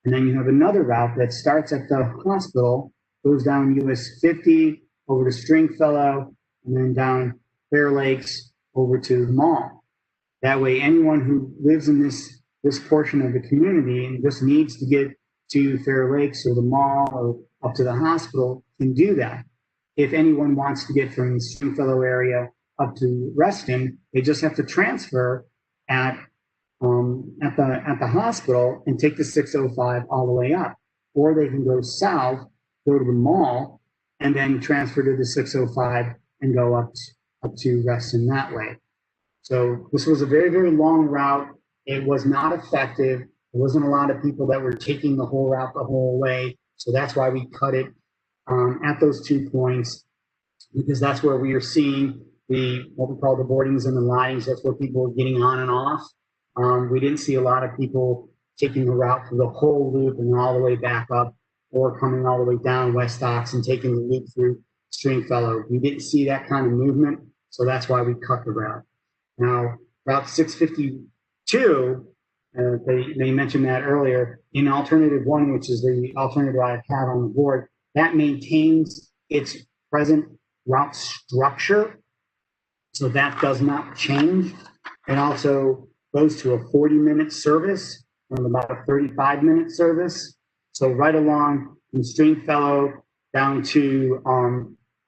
And then you have another route that starts at the hospital, goes down US 50 over to Stringfellow, and then down Fair Lakes over to the mall. That way, anyone who lives in this portion of the community and just needs to get to Fair Lakes or the mall or up to the hospital can do that. If anyone wants to get from the Stringfellow area up to Reston, they just have to transfer at the hospital and take the 605 all the way up. or they can go south, go to the mall, and then transfer to the 605 and go up to Reston that way. So this was a very, very long route. It was not effective. There wasn't a lot of people that were taking the whole route the whole way. So that's why we cut it at those 2 points, because that's where we are seeing what we call the boardings and the linings. That's where people are getting on and off. We didn't see a lot of people taking the route through the whole loop and all the way back up, or coming all the way down West Ox and taking the loop through Stringfellow. We didn't see that kind of movement, so that's why we cut the route. Now, Route 652, they mentioned that earlier, in Alternative 1, which is the alternative I have on the board, that maintains its present route structure, so that does not change. It also goes to a 40-minute service from about a 35-minute service. So right along from Stringfellow down to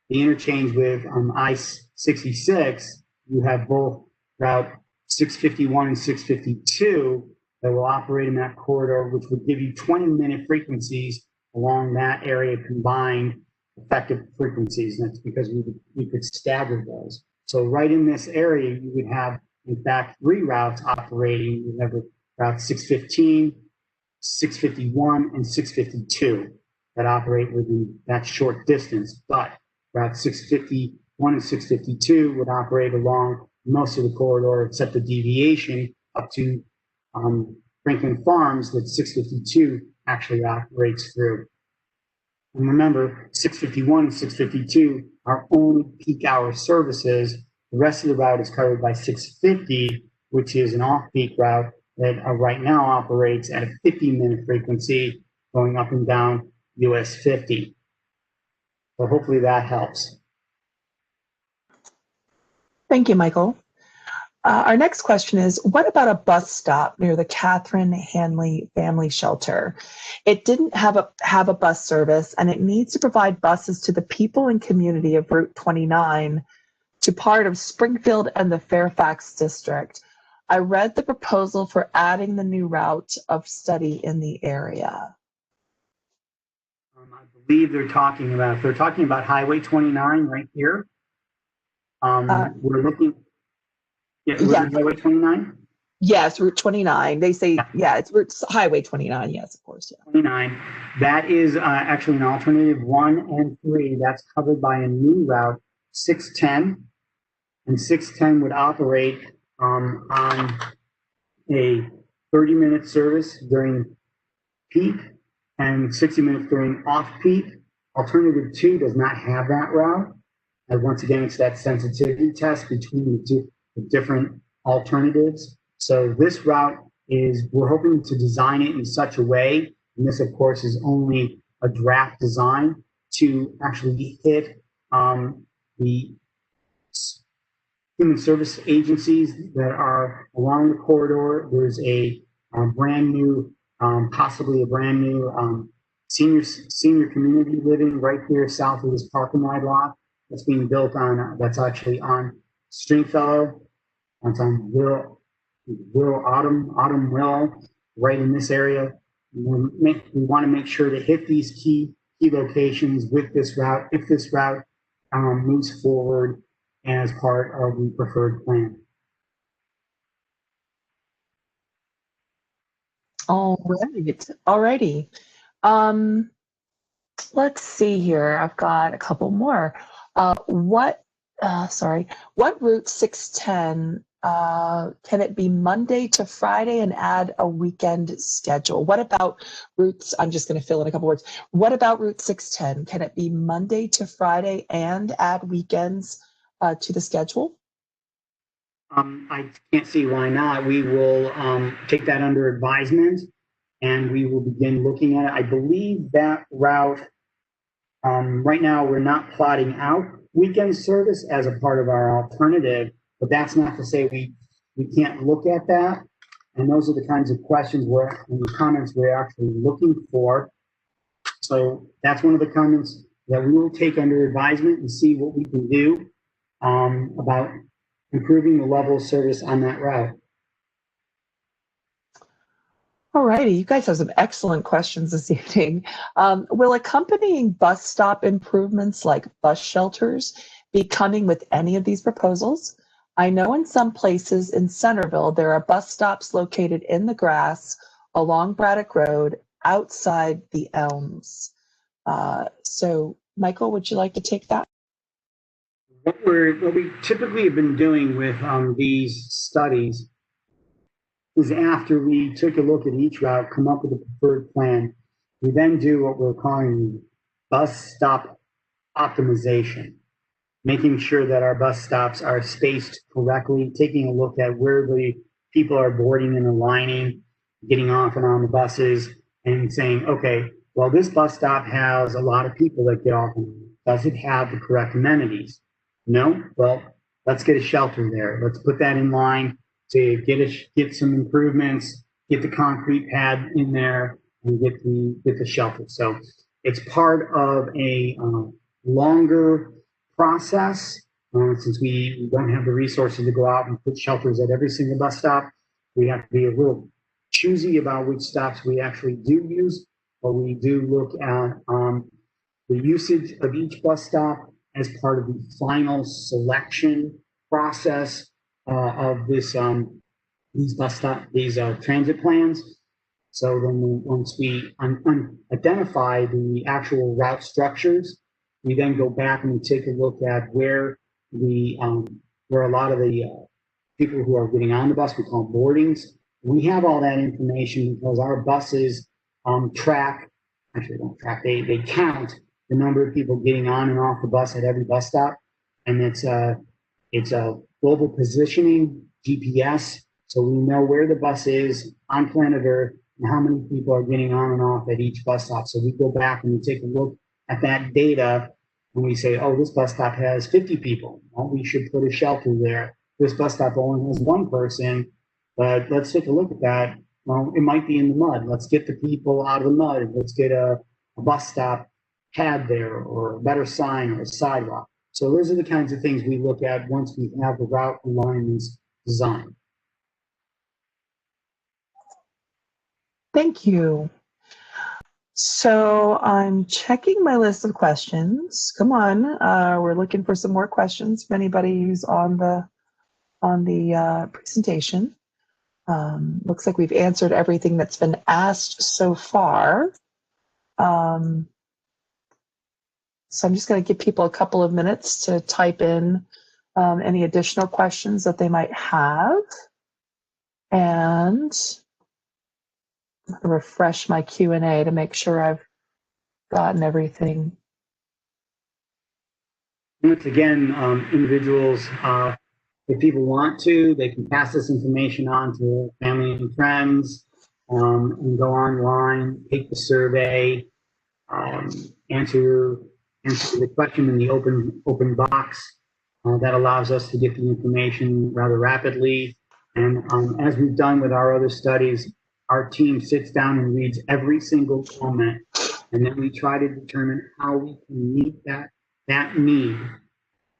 the interchange with I-66, you have both Route 651 and 652 that will operate in that corridor, which would give you 20-minute frequencies along that area, combined effective frequencies. And that's because we could stagger those. So right in this area, you would have, in fact, 3 routes operating. You have Route 615, 651, and 652 that operate within that short distance. But Route 651 and 652 would operate along most of the corridor, except the deviation up to Franklin Farms that 652 actually operates through. And remember, 651 and 652 are only peak hour services. The rest of the route is covered by 650, which is an off-peak route that right now operates at a 50-minute frequency going up and down US 50. So hopefully that helps. Thank you, Michael. Our next question is, what about a bus stop near the Catherine Hanley Family Shelter? It didn't have a bus service, and it needs to provide buses to the people and community of Route 29 to part of Springfield and the Fairfax district. I read the proposal for adding the new route of study in the area. I believe they're talking about Highway 29 right here. We're looking. Yeah, yeah. Highway 29? Yes, Route 29. They say, yeah, it's Highway 29. Yes, of course. Yeah. 29. That is actually an alternative 1 and 3. That's covered by a new route, 610. And 610 would operate on a 30-minute service during peak and 60 minutes during off-peak. Alternative 2 does not have that route. And once again, it's that sensitivity test between the different alternatives. So this route we're hoping to design it in such a way, and this of course is only a draft design, to actually hit the human service agencies that are along the corridor. There's a brand new, possibly a brand new senior community living right here south of this parking lot that's being built on, that's actually on Stringfellow. It's on Autumn Willow, right in this area. We want to make sure to hit these key locations with this route, if this route moves forward as part of the preferred plan. All right. Alrighty. Let's see here. I've got a couple more. What Route 610, can it be Monday to Friday and add a weekend schedule? What about routes? I'm just going to fill in a couple words. What about Route 610? Can it be Monday to Friday and add weekends to the schedule? I can't see why not. We will take that under advisement and we will begin looking at it. I believe that route, right now we're not plotting out weekend service as a part of our alternative, but that's not to say we can't look at that. And those are the kinds of questions and the comments we're actually looking for. So that's one of the comments that we will take under advisement and see what we can do about improving the level of service on that route. All righty, you guys have some excellent questions this evening. Will accompanying bus stop improvements like bus shelters be coming with any of these proposals? I know in some places in Centerville, there are bus stops located in the grass along Braddock Road outside the elms. So Michael, would you like to take that? What we typically have been doing with these studies is after we took a look at each route, come up with a preferred plan, we then do what we're calling bus stop optimization, making sure that our bus stops are spaced correctly, taking a look at where the people are boarding and aligning, getting off and on the buses, and saying, okay, well, this bus stop has a lot of people that get off and on. Does it have the correct amenities? No? Well, let's get a shelter there. Let's put that in line to get some improvements, get the concrete pad in there, and get the shelter. So it's part of a longer process. Since we don't have the resources to go out and put shelters at every single bus stop, we have to be a little choosy about which stops we actually do use, but we do look at the usage of each bus stop as part of the final selection process of these transit plans. So then once we identify the actual route structures, we then go back and we take a look at where a lot of the people who are getting on the bus, we call boardings. We have all that information because our buses they count the number of people getting on and off the bus at every bus stop. And it's a global positioning GPS. So we know where the bus is on planet Earth and how many people are getting on and off at each bus stop. So we go back and we take a look at that data and we say, oh, this bus stop has 50 people. Well, we should put a shelter there. This bus stop only has one person, but let's take a look at that. Well, it might be in the mud. Let's get the people out of the mud. Let's get a bus stop pad there or a better sign or a sidewalk. So those are the kinds of things we look at once we have the route alignments designed. Thank you. So I'm checking my list of questions. Come on, we're looking for some more questions from anybody who's on the presentation. Looks like we've answered everything that's been asked so far. So I'm just going to give people a couple of minutes to type in any additional questions that they might have. And I'm going to refresh my Q&A to make sure I've gotten everything. Once again, individuals, if people want to, they can pass this information on to family and friends and go online, take the survey, answer the question in the open box. That allows us to get the information rather rapidly. And as we've done with our other studies, our team sits down and reads every single comment, and then we try to determine how we can meet that need.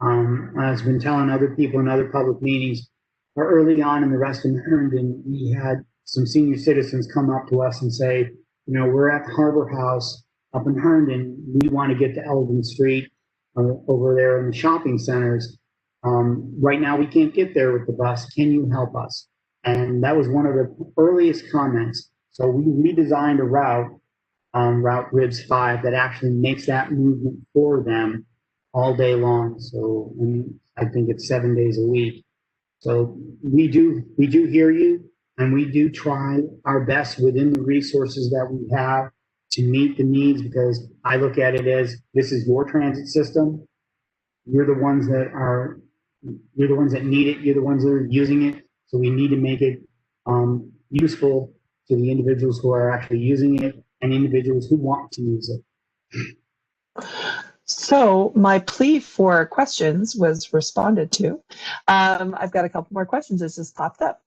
As I've been telling other people in other public meetings, early on in the rest of Herndon, we had some senior citizens come up to us and say, we're at the Harbor House up in Herndon. We want to get to Eldon Street over there in the shopping centers. Right now, we can't get there with the bus. Can you help us? And that was one of the earliest comments. So we redesigned a route, Route Ribs 5, that actually makes that movement for them all day long. So I think it's 7 days a week. So we do hear you, and we do try our best within the resources that we have to meet the needs, because I look at it as this is your transit system. You're the ones that need it. You're the ones that are using it. So we need to make it useful to the individuals who are actually using it and individuals who want to use it. So my plea for questions was responded to. I've got a couple more questions that just popped up.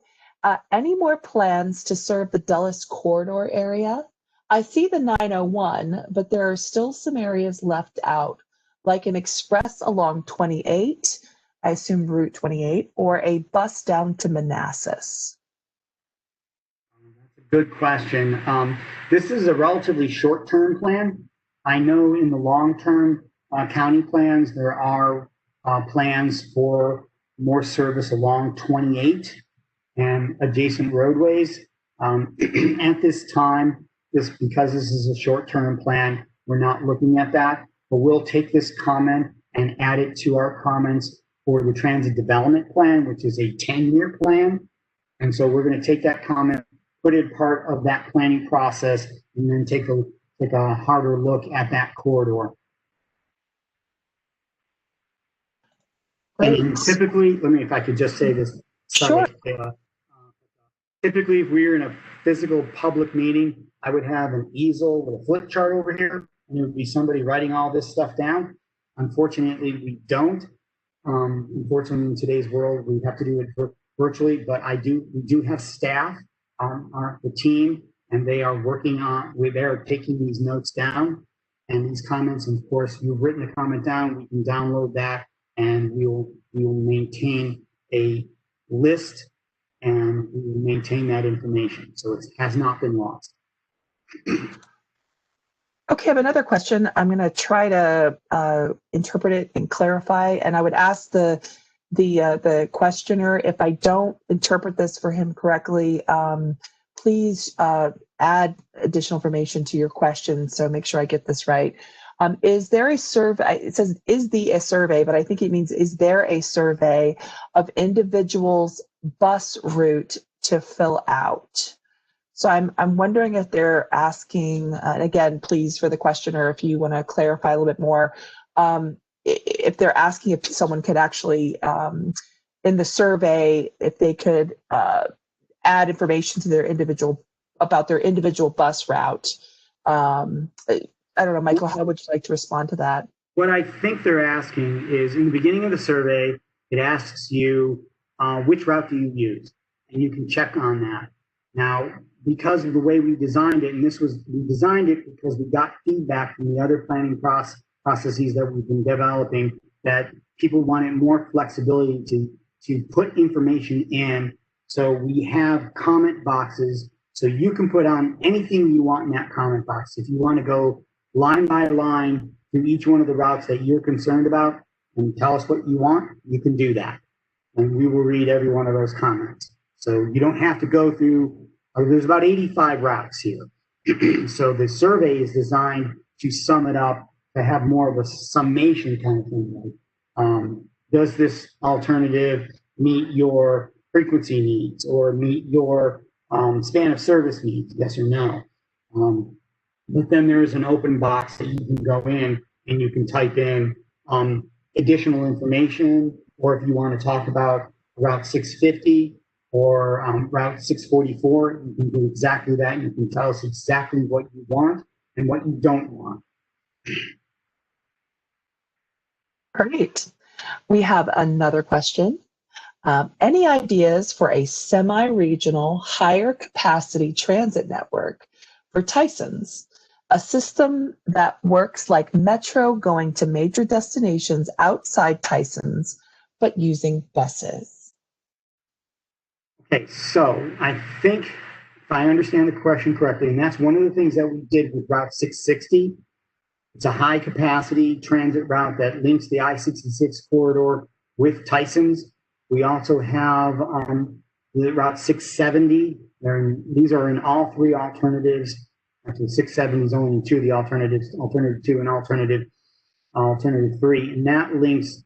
Any more plans to serve the Dulles corridor area? I see the 901, but there are still some areas left out, like an express along 28, I assume Route 28, or a bus down to Manassas. That's a Good question. This is a relatively short-term plan. I know in the long-term county plans, there are plans for more service along 28 and adjacent roadways. At this time, because this is a short-term plan, we're not looking at that, but we'll take this comment and add it to our comments for the transit development plan, which is a 10-year plan. And so we're going to take that comment, put it part of that planning process, and then take a harder look at that corridor. Great. And typically, if I could just say this. Sorry, Sure. Typically, if we were in a physical public meeting, I would have an easel with a flip chart over here, and there would be somebody writing all this stuff down. Unfortunately, we don't. Unfortunately, in today's world, we have to do it virtually, but we do have staff on the team, and they are working on, they're taking these notes down and these comments. And of course, you've written the comment down, we can download that, and we will maintain a list, and we will maintain that information. So it has not been lost. Okay, I have another question. I'm going to try to interpret it and clarify, and I would ask the questioner, if I don't interpret this for him correctly, please add additional information to your question, so make sure I get this right. Is there a survey? It says, is a survey, but I think it means, is there a survey of individuals' bus route to fill out? So I'm wondering if they're asking, and again, please, for the questioner, if you want to clarify a little bit more, if they're asking if someone could actually, in the survey, if they could add information to their individual bus route. I don't know, Michael, how would you like to respond to that? What I think they're asking is, in the beginning of the survey, it asks you, which route do you use? And you can check on that. Now, because of the way we designed it, and we designed it because we got feedback from the other planning processes that we've been developing, that people wanted more flexibility to put information in. So we have comment boxes, so you can put on anything you want in that comment box. If you want to go line by line through each one of the routes that you're concerned about and tell us what you want, you can do that. And we will read every one of those comments. So you don't have to go through, there's about 85 routes here. So the survey is designed to sum it up, to have more of a summation kind of thing. Like, does this alternative meet your frequency needs or meet your span of service needs? Yes or no? But then there is an open box that you can go in and you can type in additional information, or if you want to talk about Route 650 or Route 644, you can do exactly that. You can tell us exactly what you want and what you don't want. Great. We have another question. Any ideas for a semi-regional, higher capacity transit network for Tysons? A system that works like Metro, going to major destinations outside Tysons, but using buses. Okay, so I think if I understand the question correctly, and that's one of the things that we did with Route 660, it's a high capacity transit route that links the I-66 corridor with Tysons. We also have the Route 670. These are in all three alternatives. Actually, 670 is only in two of the alternatives, alternative 2 and alternative 3. And that links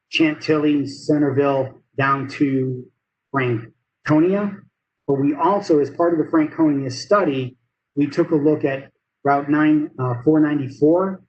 Chantilly, Centerville down to Franconia. But we also, as part of the Franconia study, we took a look at Route 494,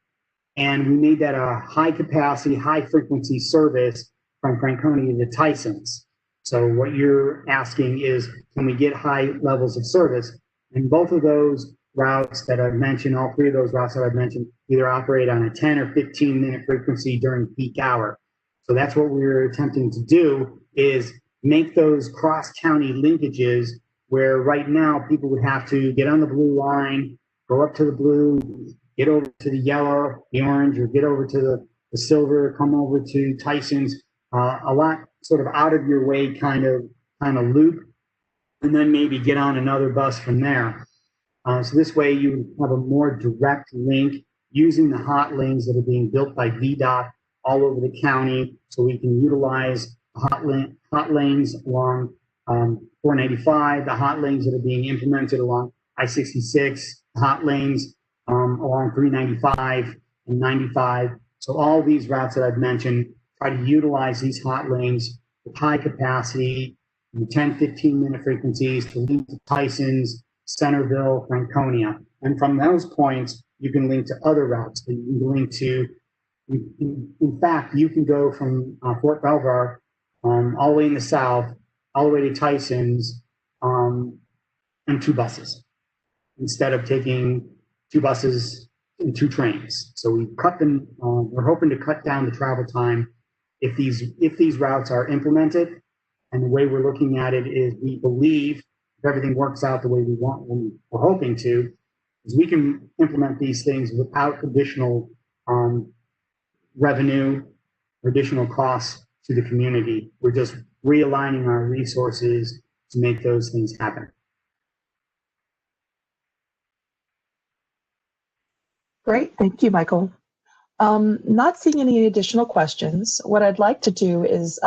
and we made that a high capacity, high frequency service from Franconia to Tysons. So what you're asking is, can we get high levels of service? And both of those routes that I've mentioned, all three of those routes that I've mentioned, either operate on a 10 or 15 minute frequency during peak hour. So that's what we're attempting to do, is make those cross-county linkages where right now people would have to get on the blue line, go up to the blue, get over to the yellow, the orange, or get over to the silver, come over to Tysons, a lot sort of out of your way kind of loop. and then maybe get on another bus from there. So this way you have a more direct link using the hot lanes that are being built by VDOT all over the county, so we can utilize hot lanes along 495, the hot lanes that are being implemented along I-66, hot lanes along 395 and 95. So all these routes that I've mentioned, try to utilize these hot lanes with high capacity, 10, 15-minute frequencies to link to Tysons, Centerville, Franconia. And from those points, you can link to other routes. So you can link to, in fact, you can go from Fort Belvoir all the way in the south, all the way to Tysons in 2 buses, instead of taking 2 buses and 2 trains. So we cut them, we're hoping to cut down the travel time if these routes are implemented. And the way we're looking at it is, we believe if everything works out the way we want, we're hoping to, is we can implement these things without additional revenue or additional costs to the community. We're just realigning our resources to make those things happen. Great, thank you, Michael. Not seeing any additional questions. What I'd like to do is,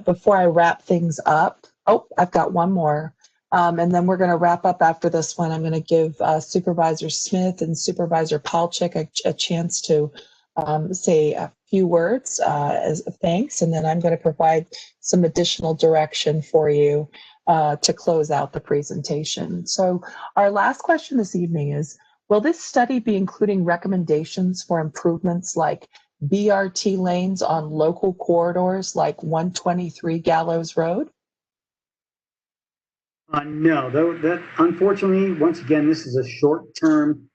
before I wrap things up, I've got one more. And then we're going to wrap up after this one. I'm going to give Supervisor Smith and Supervisor Palchik a chance to say a few words as thanks, and then I'm going to provide some additional direction for you to close out the presentation. So our last question this evening is, will this study be including recommendations for improvements like BRT lanes on local corridors like 123 Gallows Road? No, that unfortunately, once again, this is a short-term,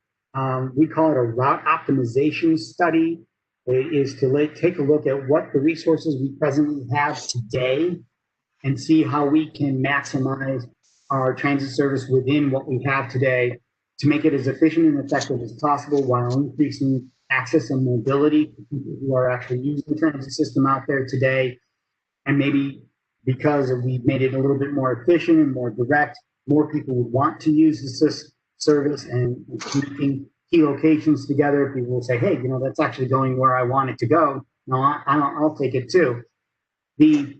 we call it a route optimization study. It is to take a look at what the resources we presently have today and see how we can maximize our transit service within what we have today to make it as efficient and effective as possible while increasing access and mobility for people who are actually using the transit system out there today. And maybe because we've made it a little bit more efficient and more direct, more people would want to use this service, and connecting key locations together. People will say, hey, you know, that's actually going where I want it to go. No, I'll take it too. The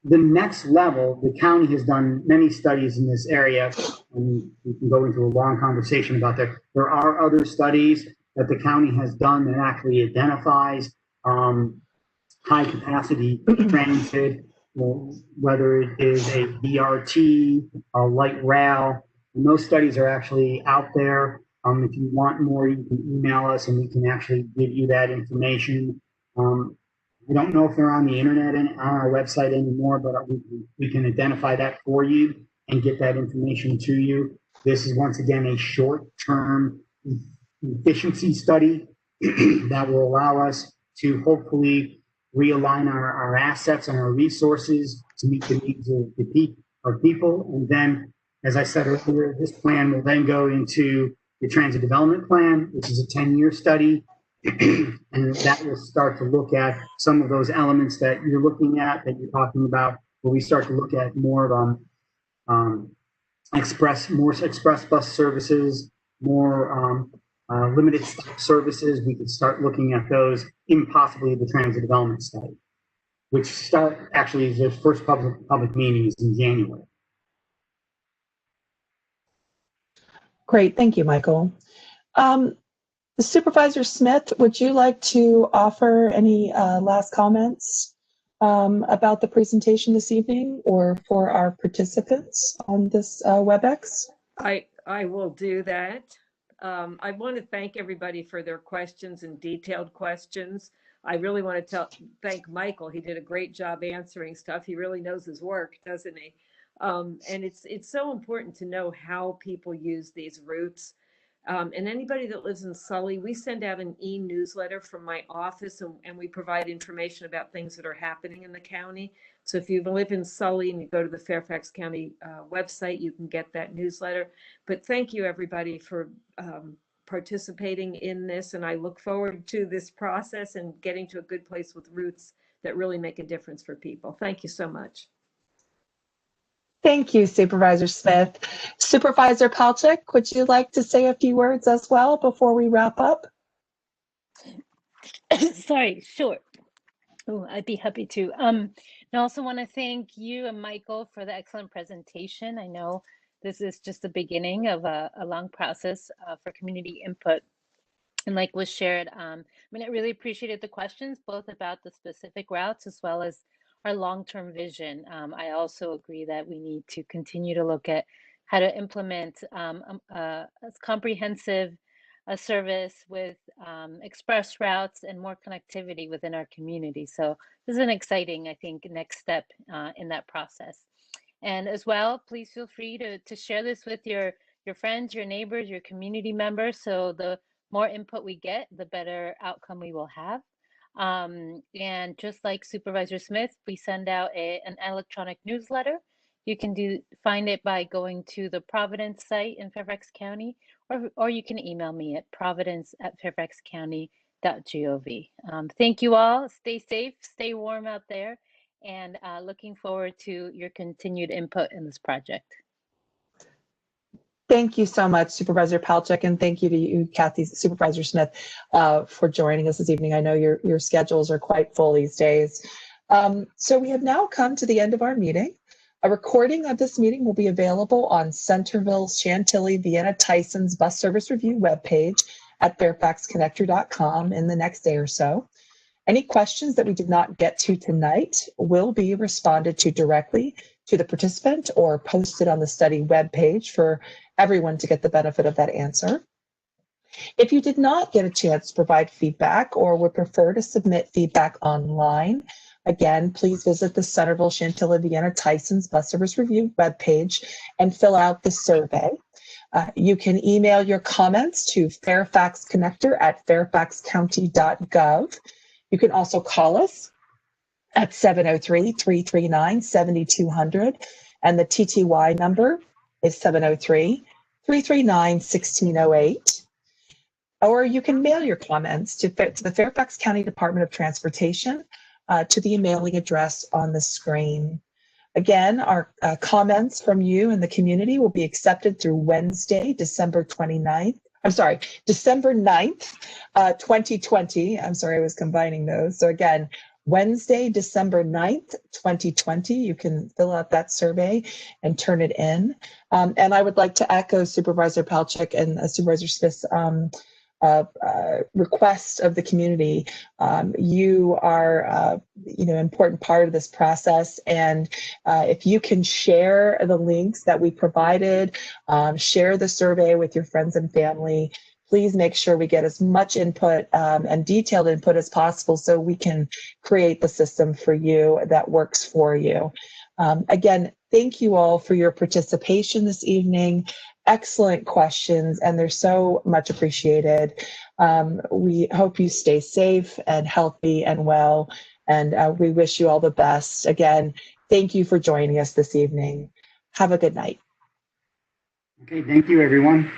next level, the county has done many studies in this area, and we can go into a long conversation about that. There are other studies that the county has done that actually identifies high capacity transit, whether it is a BRT, a light rail, and those studies are actually out there. If you want more, you can email us and we can actually give you that information. I don't know if they're on the internet and on our website anymore, but we can identify that for you and get that information to you. This is once again a short-term efficiency study that will allow us to hopefully realign our assets and our resources to meet the needs of our people. And then, as I said earlier, this plan will then go into the transit development plan, which is a 10-year study. And that will start to look at some of those elements that you're looking at, that you're talking about, where we start to look at more of express bus services, more limited stop services. We could start looking at those in possibly the transit development study, which actually the first public meeting is in January. Great, thank you, Michael. Supervisor Smith, would you like to offer any last comments about the presentation this evening, or for our participants on this WebEx? I will do that. I want to thank everybody for their questions and detailed questions. I really want to thank Michael. He did a great job answering stuff. He really knows his work, doesn't he? And it's so important to know how people use these routes. And anybody that lives in Sully, we send out an e-newsletter from my office, and we provide information about things that are happening in the county. So if you live in Sully and you go to the Fairfax County website, you can get that newsletter. But thank you, everybody, for participating in this. And I look forward to this process and getting to a good place with routes that really make a difference for people. Thank you so much. Thank you, Supervisor Smith. Supervisor Palchik, would you like to say a few words as well before we wrap up? Sorry, sure. Oh, I'd be happy to. I also want to thank you and Michael for the excellent presentation. I know this is just the beginning of a long process for community input. And like was shared, I really appreciated the questions, both about the specific routes as well as our long-term vision. I also agree that we need to continue to look at how to implement a comprehensive service with express routes and more connectivity within our community. So this is an exciting, I think, next step in that process. And as well, please feel free to share this with your friends, your neighbors, your community members. So the more input we get, the better outcome we will have. And just like Supervisor Smith, we send out an electronic newsletter. You can find it by going to the Providence site in Fairfax County, or you can email me at providence@fairfaxcounty.gov. Thank you all. Stay safe, stay warm out there, and looking forward to your continued input in this project. Thank you so much, Supervisor Palchik, and thank you to you, Kathy, Supervisor Smith, for joining us this evening. I know your schedules are quite full these days. So we have now come to the end of our meeting. A recording of this meeting will be available on Centerville's Chantilly, Vienna, Tysons bus service review webpage at fairfaxconnector.com in the next day or so. Any questions that we did not get to tonight will be responded to directly to the participant or posted on the study webpage for everyone to get the benefit of that answer. If you did not get a chance to provide feedback or would prefer to submit feedback online, again, please visit the Centerville, Chantilly, Vienna, Tysons bus service review webpage and fill out the survey. You can email your comments to Fairfax Connector at fairfaxcounty.gov. You can also call us at 703-339-7200, and the TTY number is 703-339-1608. Or you can mail your comments to the Fairfax County Department of Transportation to the mailing address on the screen. Again, our comments from you and the community will be accepted through Wednesday, December 9th, 2020. I'm sorry, I was combining those. So again, Wednesday, December 9th, 2020, you can fill out that survey and turn it in. And I would like to echo Supervisor Palchik and Supervisor Smith's request of the community. You are, an important part of this process. And if you can share the links that we provided, share the survey with your friends and family, please make sure we get as much input and detailed input as possible so we can create the system for you that works for you. Again, thank you all for your participation this evening. Excellent questions, and they're so much appreciated. We hope you stay safe and healthy and well, and we wish you all the best. Again, thank you for joining us this evening. Have a good night. Okay, thank you, everyone.